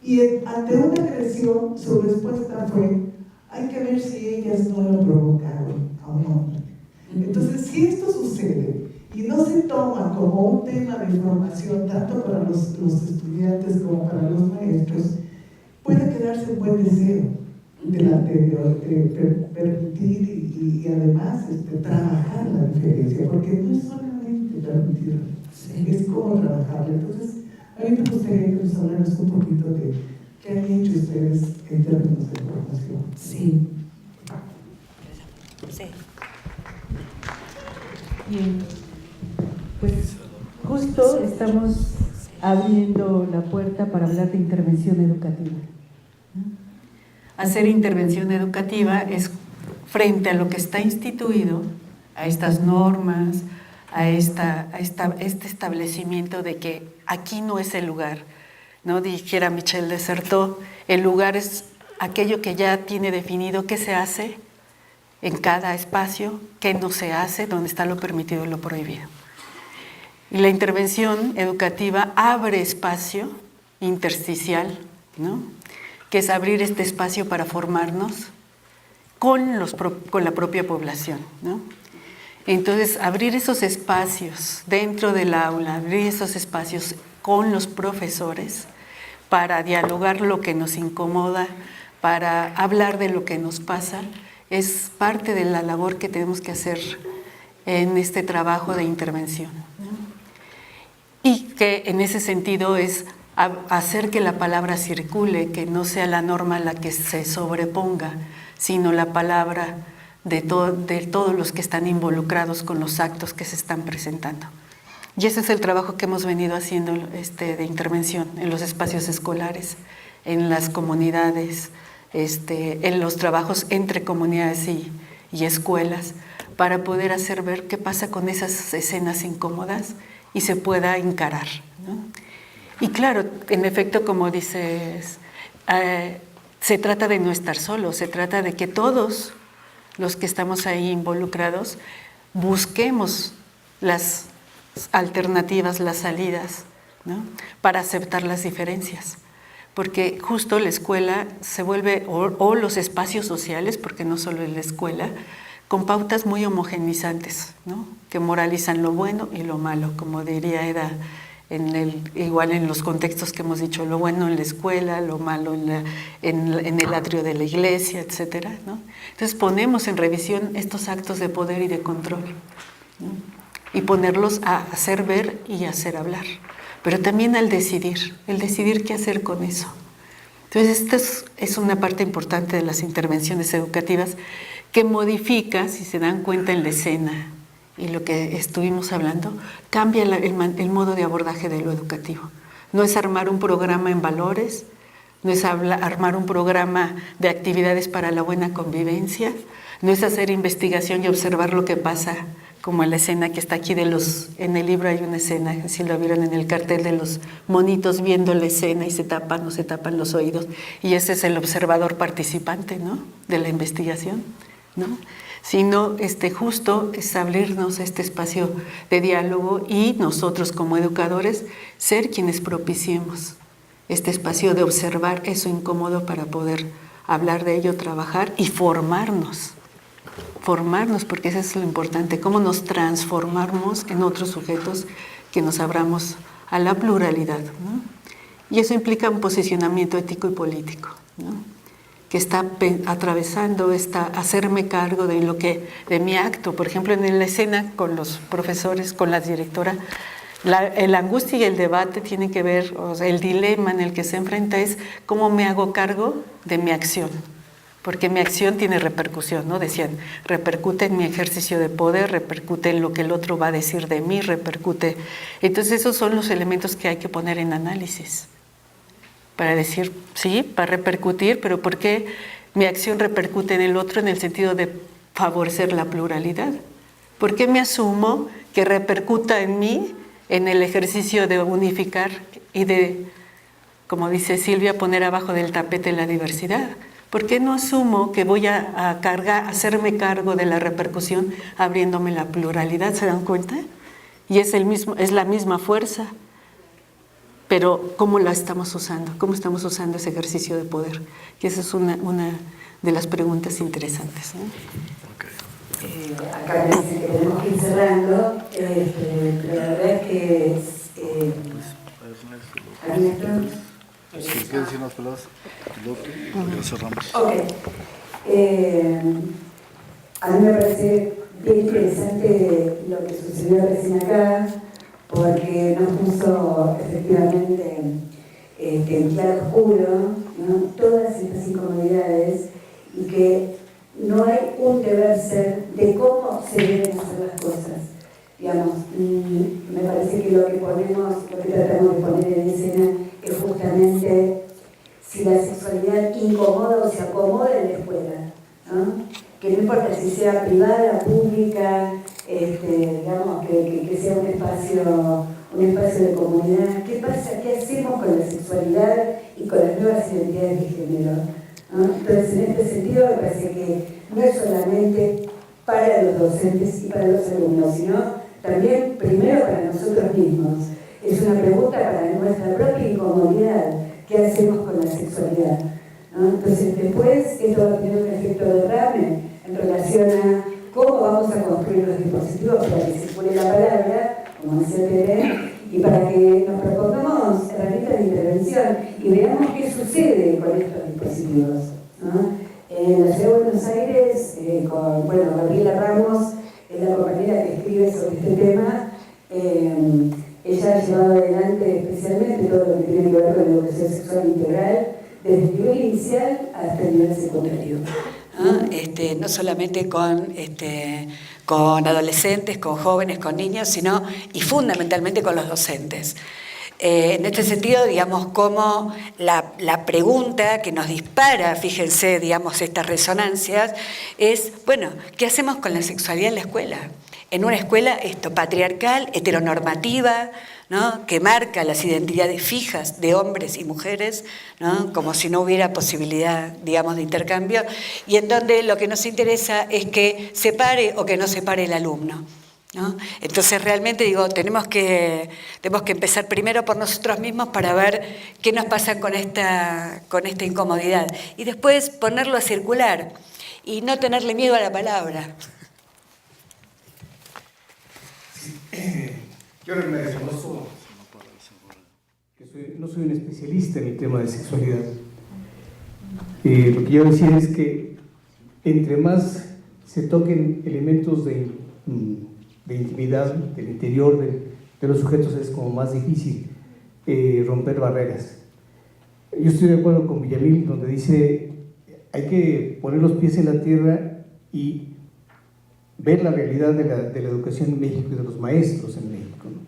Y ante una agresión, su respuesta fue: hay que ver si ellas no lo provocaron a un hombre. Entonces, si esto sucede y no se toma como un tema de formación tanto para los estudiantes como para los maestros, puede quedarse un buen deseo de permitir y además trabajar la diferencia, porque no es solamente permitirla, es cómo trabajarla. Entonces, a mí me gustaría que nos hablaras un poquito de qué han hecho ustedes en términos de formación. Sí. Sí. Bien, pues justo estamos abriendo la puerta para hablar de intervención educativa. Hacer intervención educativa es frente a lo que está instituido, a estas normas, a este establecimiento de que aquí no es el lugar, ¿no? Dijera Michel de Certeau, el lugar es aquello que ya tiene definido qué se hace en cada espacio, qué no se hace, dónde está lo permitido y lo prohibido. Y la intervención educativa abre espacio intersticial, ¿no? Que es abrir este espacio para formarnos con la propia población, ¿no? Entonces, abrir esos espacios dentro del aula, abrir esos espacios con los profesores para dialogar lo que nos incomoda, para hablar de lo que nos pasa, es parte de la labor que tenemos que hacer en este trabajo de intervención, ¿no? Y que en ese sentido es hacer que la palabra circule, que no sea la norma la que se sobreponga, sino la palabra de todos los que están involucrados con los actos que se están presentando. Y ese es el trabajo que hemos venido haciendo de intervención en los espacios escolares, en las comunidades, en los trabajos entre comunidades y escuelas, para poder hacer ver qué pasa con esas escenas incómodas y se pueda encarar, ¿no? Y claro, en efecto, como dices, se trata de no estar solos, se trata de que todos los que estamos ahí involucrados busquemos las alternativas, las salidas, ¿no? Para aceptar las diferencias. Porque justo la escuela se vuelve, o los espacios sociales, porque no solo es la escuela, con pautas muy homogenizantes, ¿no? Que moralizan lo bueno y lo malo, como diría Eda, igual en los contextos que hemos dicho, lo bueno en la escuela, lo malo en el atrio de la iglesia, etcétera, ¿no? Entonces ponemos en revisión estos actos de poder y de control, ¿no? Y ponerlos a hacer ver y hacer hablar, pero también al decidir qué hacer con eso. Entonces esta es una parte importante de las intervenciones educativas que modifica, si se dan cuenta en la escena, y lo que estuvimos hablando, cambia el modo de abordaje de lo educativo. No es armar un programa en valores, no es armar un programa de actividades para la buena convivencia, no es hacer investigación y observar lo que pasa, como en la escena que está aquí en el libro hay una escena, si lo vieron en el cartel, de los monitos viendo la escena y se tapan o se tapan los oídos, y ese es el observador participante, ¿no? De la investigación, ¿no? Sino justo es abrirnos a este espacio de diálogo y nosotros como educadores ser quienes propiciemos este espacio de observar eso incómodo para poder hablar de ello, trabajar y formarnos, porque eso es lo importante, cómo nos transformamos en otros sujetos que nos abramos a la pluralidad, ¿no? Y eso implica un posicionamiento ético y político, ¿no? Que está atravesando hacerme cargo de mi acto. Por ejemplo, en la escena con los profesores, con la directora, la angustia y el debate tienen que ver, o sea, el dilema en el que se enfrenta es cómo me hago cargo de mi acción, porque mi acción tiene repercusión, ¿no? Decían, repercute en mi ejercicio de poder, repercute en lo que el otro va a decir de mí, repercute. Entonces esos son los elementos que hay que poner en análisis, para decir, sí, para repercutir, pero ¿por qué mi acción repercute en el otro en el sentido de favorecer la pluralidad? ¿Por qué me asumo que repercuta en mí en el ejercicio de unificar y de, como dice Silvia, poner abajo del tapete la diversidad? ¿Por qué no asumo que voy a hacerme cargo de la repercusión abriéndome la pluralidad? ¿Se dan cuenta? Y es la misma fuerza, pero ¿cómo la estamos usando? ¿Cómo estamos usando ese ejercicio de poder? Y esa es una de las preguntas interesantes, ¿no? Acá me dicen que tenemos que ir cerrando, pero la verdad es que Si quieres decir unas palabras, ya cerramos. Ok. A mí me parece bien interesante lo que sucedió recién acá, porque nos puso efectivamente en claro oscuro, ¿no?, todas estas incomodidades, y que no hay un deber ser de cómo se deben hacer las cosas. Digamos, me parece que lo que tratamos de poner en escena es justamente si la sexualidad incomoda o se acomoda en la escuela, ¿no? Que no importa si sea privada, pública, digamos, que sea un espacio de comunidad. ¿Qué pasa? ¿Qué hacemos con la sexualidad y con las nuevas identidades de género, ¿no? Entonces, en este sentido, me parece que no es solamente para los docentes y para los alumnos, sino también, primero, para nosotros mismos. Es una pregunta para nuestra propia incomodidad. ¿Qué hacemos con la sexualidad? ¿No? Entonces, después, esto va a tener un efecto de derrame en relación a cómo vamos a construir los dispositivos para que circule la palabra, como decía Tere, y para que nos propongamos herramientas de intervención y veamos qué sucede con estos dispositivos, ¿no? En la ciudad de Buenos Aires, con Gabriela Ramos, es la compañera que escribe sobre este tema. Ella ha llevado adelante especialmente todo lo que tiene que ver con la educación sexual integral, desde el nivel inicial hasta el nivel secundario. No solamente con adolescentes, con jóvenes, con niños, sino y fundamentalmente con los docentes. En este sentido, digamos, como la pregunta que nos dispara, fíjense, digamos, estas resonancias, es, bueno, ¿qué hacemos con la sexualidad en la escuela? En una escuela patriarcal, heteronormativa, ¿no?, que marca las identidades fijas de hombres y mujeres, ¿no?, como si no hubiera posibilidad, digamos, de intercambio, y en donde lo que nos interesa es que se pare o que no se pare el alumno, ¿no? Entonces realmente tenemos que empezar primero por nosotros mismos para ver qué nos pasa con esta incomodidad y después ponerlo a circular y no tenerle miedo a la palabra. Yo me reconozco que no soy un especialista en el tema de sexualidad. Lo que quiero decir es que entre más se toquen elementos de intimidad del interior de los sujetos, es como más difícil romper barreras. Yo estoy de acuerdo con Villamil, donde dice hay que poner los pies en la tierra y ver la realidad de la educación en México y de los maestros en México, ¿no?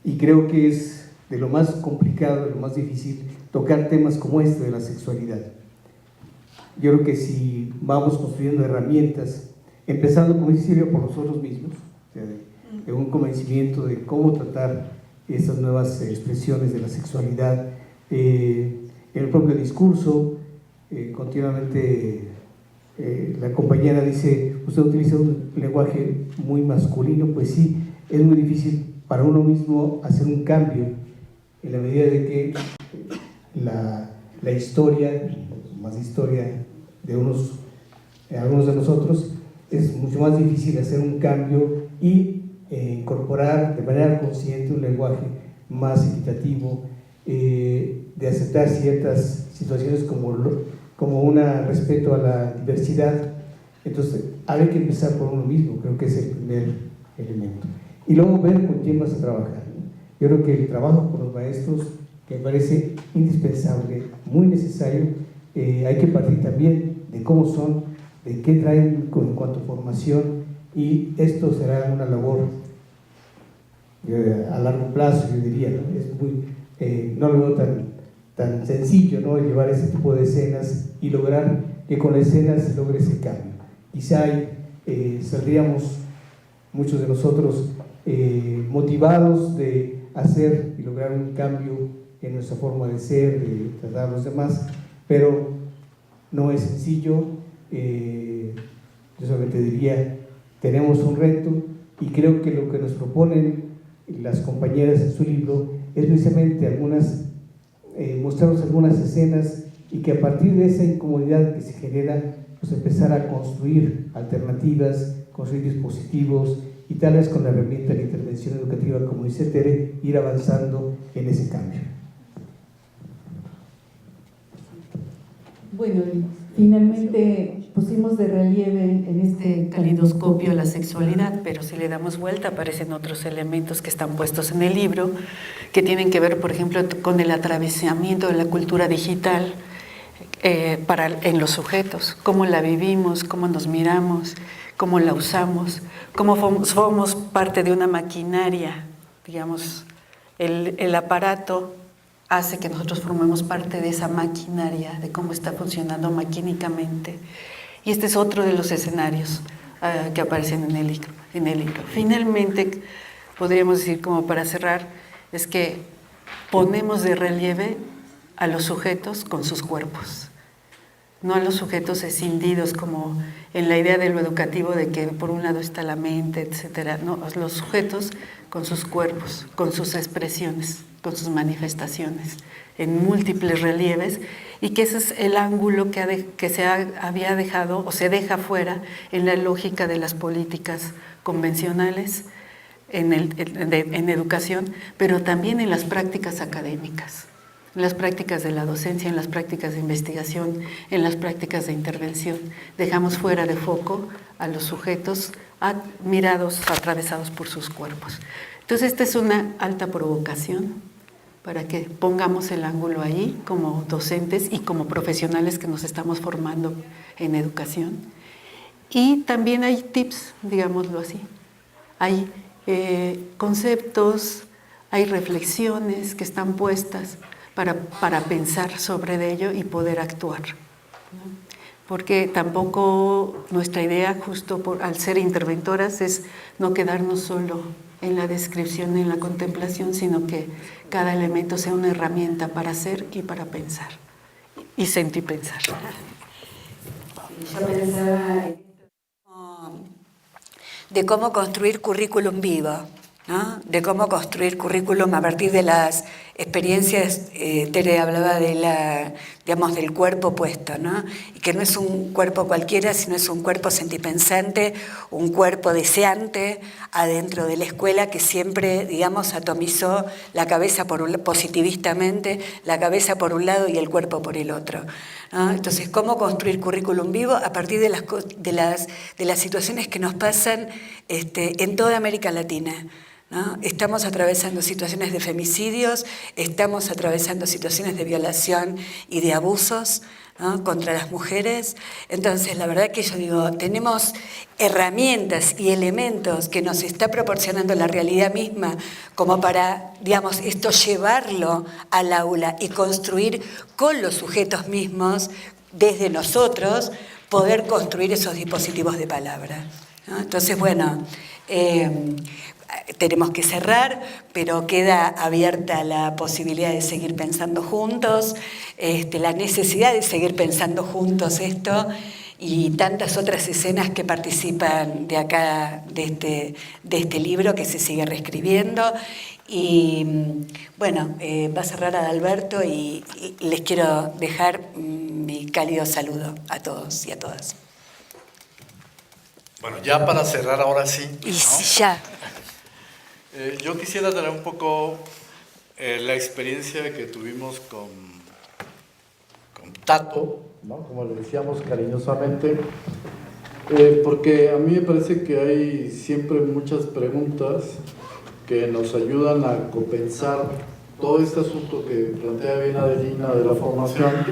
Y creo que es de lo más complicado, de lo más difícil, tocar temas como este de la sexualidad. Yo creo que si vamos construyendo herramientas, empezando, como dice Silvia, por nosotros mismos, o sea, de un convencimiento de cómo tratar estas nuevas expresiones de la sexualidad, en el propio discurso, continuamente la compañera dice, usted utiliza un lenguaje muy masculino. Pues sí, es muy difícil para uno mismo hacer un cambio en la medida de que la historia, más historia de algunos de nosotros, es mucho más difícil hacer un cambio y incorporar de manera consciente un lenguaje más equitativo, de aceptar ciertas situaciones como un respeto a la diversidad. Entonces, hay que empezar por uno mismo, creo que es el primer elemento. Y luego ver con quién vas a trabajar. Yo creo que el trabajo con los maestros, que me parece indispensable, muy necesario, hay que partir también de cómo son, de qué traen en cuanto a formación, y esto será una labor a largo plazo, yo diría, ¿no? Es no lo veo tan sencillo, ¿no?, llevar ese tipo de escenas y lograr que con la escena se logre ese cambio. Quizá saldríamos muchos de nosotros motivados de hacer y lograr un cambio en nuestra forma de ser, de tratar a los demás, pero no es sencillo. Yo solamente diría, tenemos un reto, y creo que lo que nos proponen las compañeras en su libro es precisamente mostrarnos algunas escenas y que a partir de esa incomodidad que se genera, pues empezar a construir alternativas, construir dispositivos y tal vez con la herramienta de la intervención educativa, como dice Tere, ir avanzando en ese cambio. Bueno, finalmente pusimos de relieve en este Calidoscopio a la sexualidad, pero si le damos vuelta aparecen otros elementos que están puestos en el libro, que tienen que ver, por ejemplo, con el atravesamiento de la cultura digital en los sujetos, cómo la vivimos, cómo nos miramos, cómo la usamos, cómo somos parte de una maquinaria, digamos, el aparato hace que nosotros formemos parte de esa maquinaria, de cómo está funcionando maquínicamente. Y este es otro de los escenarios que aparecen en el libro. Finalmente, podríamos decir, como para cerrar, es que ponemos de relieve a los sujetos con sus cuerpos, no a los sujetos escindidos como en la idea de lo educativo de que por un lado está la mente, etcétera. No, los sujetos con sus cuerpos, con sus expresiones, con sus manifestaciones, en múltiples relieves, y que ese es el ángulo que se había dejado o se deja fuera en la lógica de las políticas convencionales en educación, pero también en las prácticas académicas, en las prácticas de la docencia, en las prácticas de investigación, en las prácticas de intervención. Dejamos fuera de foco a los sujetos mirados, atravesados por sus cuerpos. Entonces, esta es una alta provocación para que pongamos el ángulo ahí como docentes y como profesionales que nos estamos formando en educación. Y también hay tips, digámoslo así. Hay conceptos, hay reflexiones que están puestas para pensar sobre ello y poder actuar, ¿no? Porque tampoco nuestra idea, justo al ser interventoras, es no quedarnos solo en la descripción, en la contemplación, sino que cada elemento sea una herramienta para hacer y para pensar, y sentir pensar. Yo pensaba de cómo construir currículum vivo, ¿no? De cómo construir currículum a partir de las experiencias. Tere hablaba del cuerpo puesto, ¿no? Y que no es un cuerpo cualquiera, sino es un cuerpo sentipensante, un cuerpo deseante adentro de la escuela que siempre, digamos, atomizó la cabeza positivistamente, la cabeza por un lado y el cuerpo por el otro, ¿no? Entonces, ¿cómo construir currículum vivo a partir de las situaciones que nos pasan en toda América Latina, ¿no? Estamos atravesando situaciones de femicidios, estamos atravesando situaciones de violación y de abusos, ¿no? Contra las mujeres. Entonces, la verdad que yo digo, tenemos herramientas y elementos que nos está proporcionando la realidad misma como para, digamos, esto llevarlo al aula y construir con los sujetos mismos, desde nosotros, poder construir esos dispositivos de palabra, ¿no? Entonces, bueno, tenemos que cerrar, pero queda abierta la posibilidad de seguir pensando juntos, la necesidad de seguir pensando juntos esto y tantas otras escenas que participan de acá, de este libro que se sigue reescribiendo. Y bueno, va a cerrar Adalberto y les quiero dejar mi cálido saludo a todos y a todas. Bueno, ya para cerrar ahora sí, ¿no? Y ya. Yo quisiera traer un poco la experiencia que tuvimos con Tato, ¿no? Como le decíamos cariñosamente, porque a mí me parece que hay siempre muchas preguntas que nos ayudan a compensar todo este asunto que plantea bien Adelina de la formación,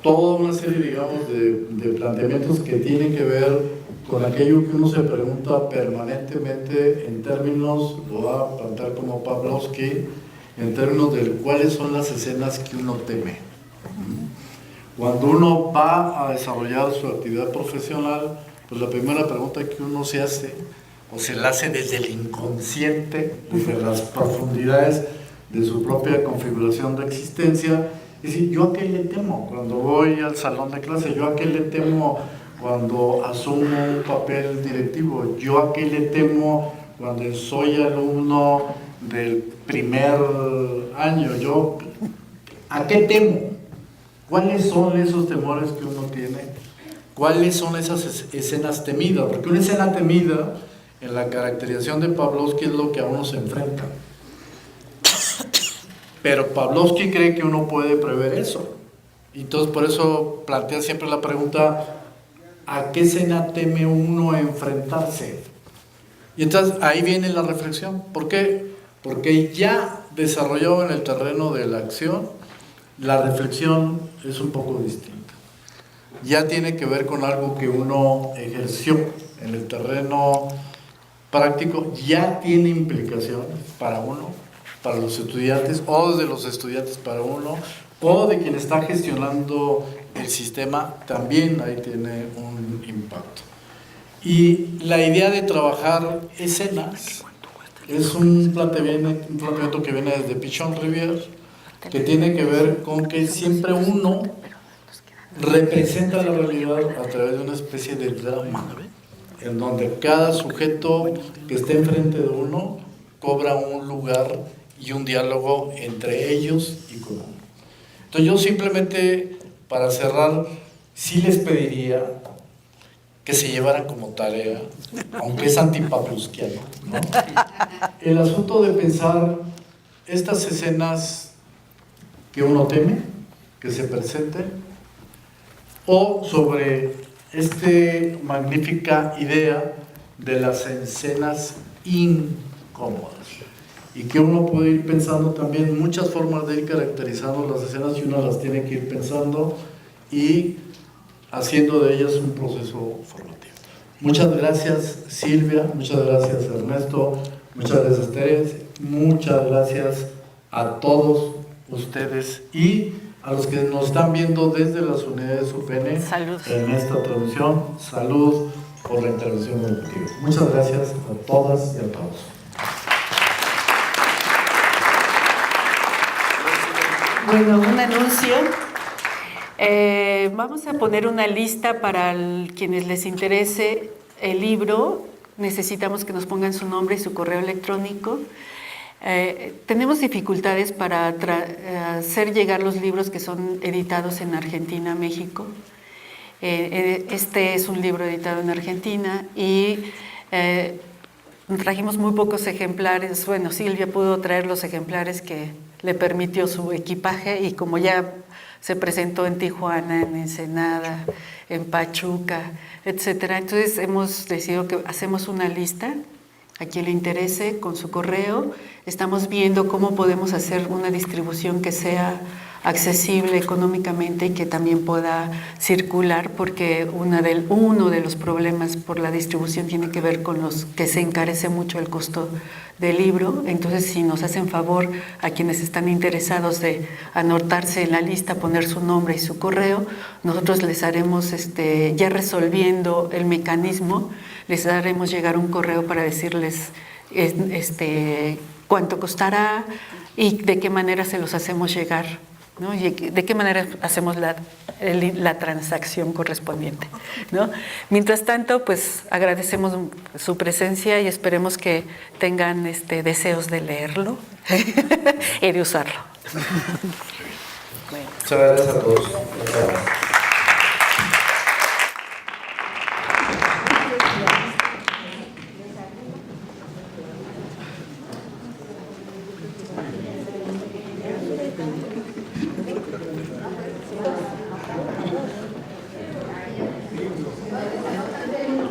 toda una serie, digamos, de planteamientos que tienen que ver con aquello que uno se pregunta permanentemente en términos, lo va a plantear como Pavlovsky, en términos de cuáles son las escenas que uno teme. Cuando uno va a desarrollar su actividad profesional, pues la primera pregunta que uno se hace, o se la hace desde el inconsciente, desde las profundidades de su propia configuración de existencia, es decir, ¿yo a qué le temo cuando voy al salón de clase? ¿Yo a qué le temo cuando asumo un papel directivo? ¿Yo a qué le temo cuando soy alumno del primer año, yo, ¿a qué temo? ¿Cuáles son esos temores que uno tiene? ¿Cuáles son esas escenas temidas? Porque una escena temida, en la caracterización de Pavlovsky, es lo que a uno se enfrenta. Pero Pavlovsky cree que uno puede prever eso. Entonces, por eso plantea siempre la pregunta, ¿a qué escena teme uno enfrentarse? Y entonces ahí viene la reflexión. ¿Por qué? Porque ya desarrollado en el terreno de la acción, la reflexión es un poco distinta. Ya tiene que ver con algo que uno ejerció en el terreno práctico, ya tiene implicaciones para uno, para los estudiantes, o de los estudiantes para uno, o de quien está gestionando el sistema, también ahí tiene un impacto. Y la idea de trabajar escenas es un planteamiento que viene desde Pichon Rivière, que tiene que ver con que siempre uno representa la realidad a través de una especie de drama, en donde cada sujeto que esté enfrente de uno cobra un lugar y un diálogo entre ellos y con uno. Entonces yo simplemente, para cerrar, sí les pediría que se llevaran como tarea, aunque es antipavlovskiano, ¿no?, el asunto de pensar estas escenas que uno teme, que se presenten, o sobre esta magnífica idea de las escenas incómodas, y que uno puede ir pensando también muchas formas de ir caracterizando las escenas, y uno las tiene que ir pensando y haciendo de ellas un proceso formativo. Muchas gracias, Silvia, muchas gracias, Ernesto, muchas gracias, Teres, muchas gracias a todos ustedes y a los que nos están viendo desde las unidades UPN. Salud. En esta transmisión. Salud por la intervención educativa. Muchas gracias a todas y a todos. Bueno, un anuncio. Vamos a poner una lista para quienes les interese el libro. Necesitamos que nos pongan su nombre y su correo electrónico. Tenemos dificultades para hacer llegar los libros que son editados en Argentina, México. Este es un libro editado en Argentina y trajimos muy pocos ejemplares. Bueno, Silvia pudo traer los ejemplares que le permitió su equipaje, y como ya se presentó en Tijuana, en Ensenada, en Pachuca, etcétera, entonces hemos decidido que hacemos una lista a quien le interese con su correo. Estamos viendo cómo podemos hacer una distribución que sea accesible económicamente y que también pueda circular, porque uno de los problemas por la distribución tiene que ver con los que se encarece mucho el costo del libro. Entonces, si nos hacen favor a quienes están interesados de anotarse en la lista, poner su nombre y su correo, nosotros les haremos, ya resolviendo el mecanismo, les haremos llegar un correo para decirles cuánto costará y de qué manera se los hacemos llegar, ¿no? Y de qué manera hacemos la transacción correspondiente, ¿no? Mientras tanto, pues agradecemos su presencia y esperemos que tengan deseos de leerlo y de usarlo. Muchas gracias a todos.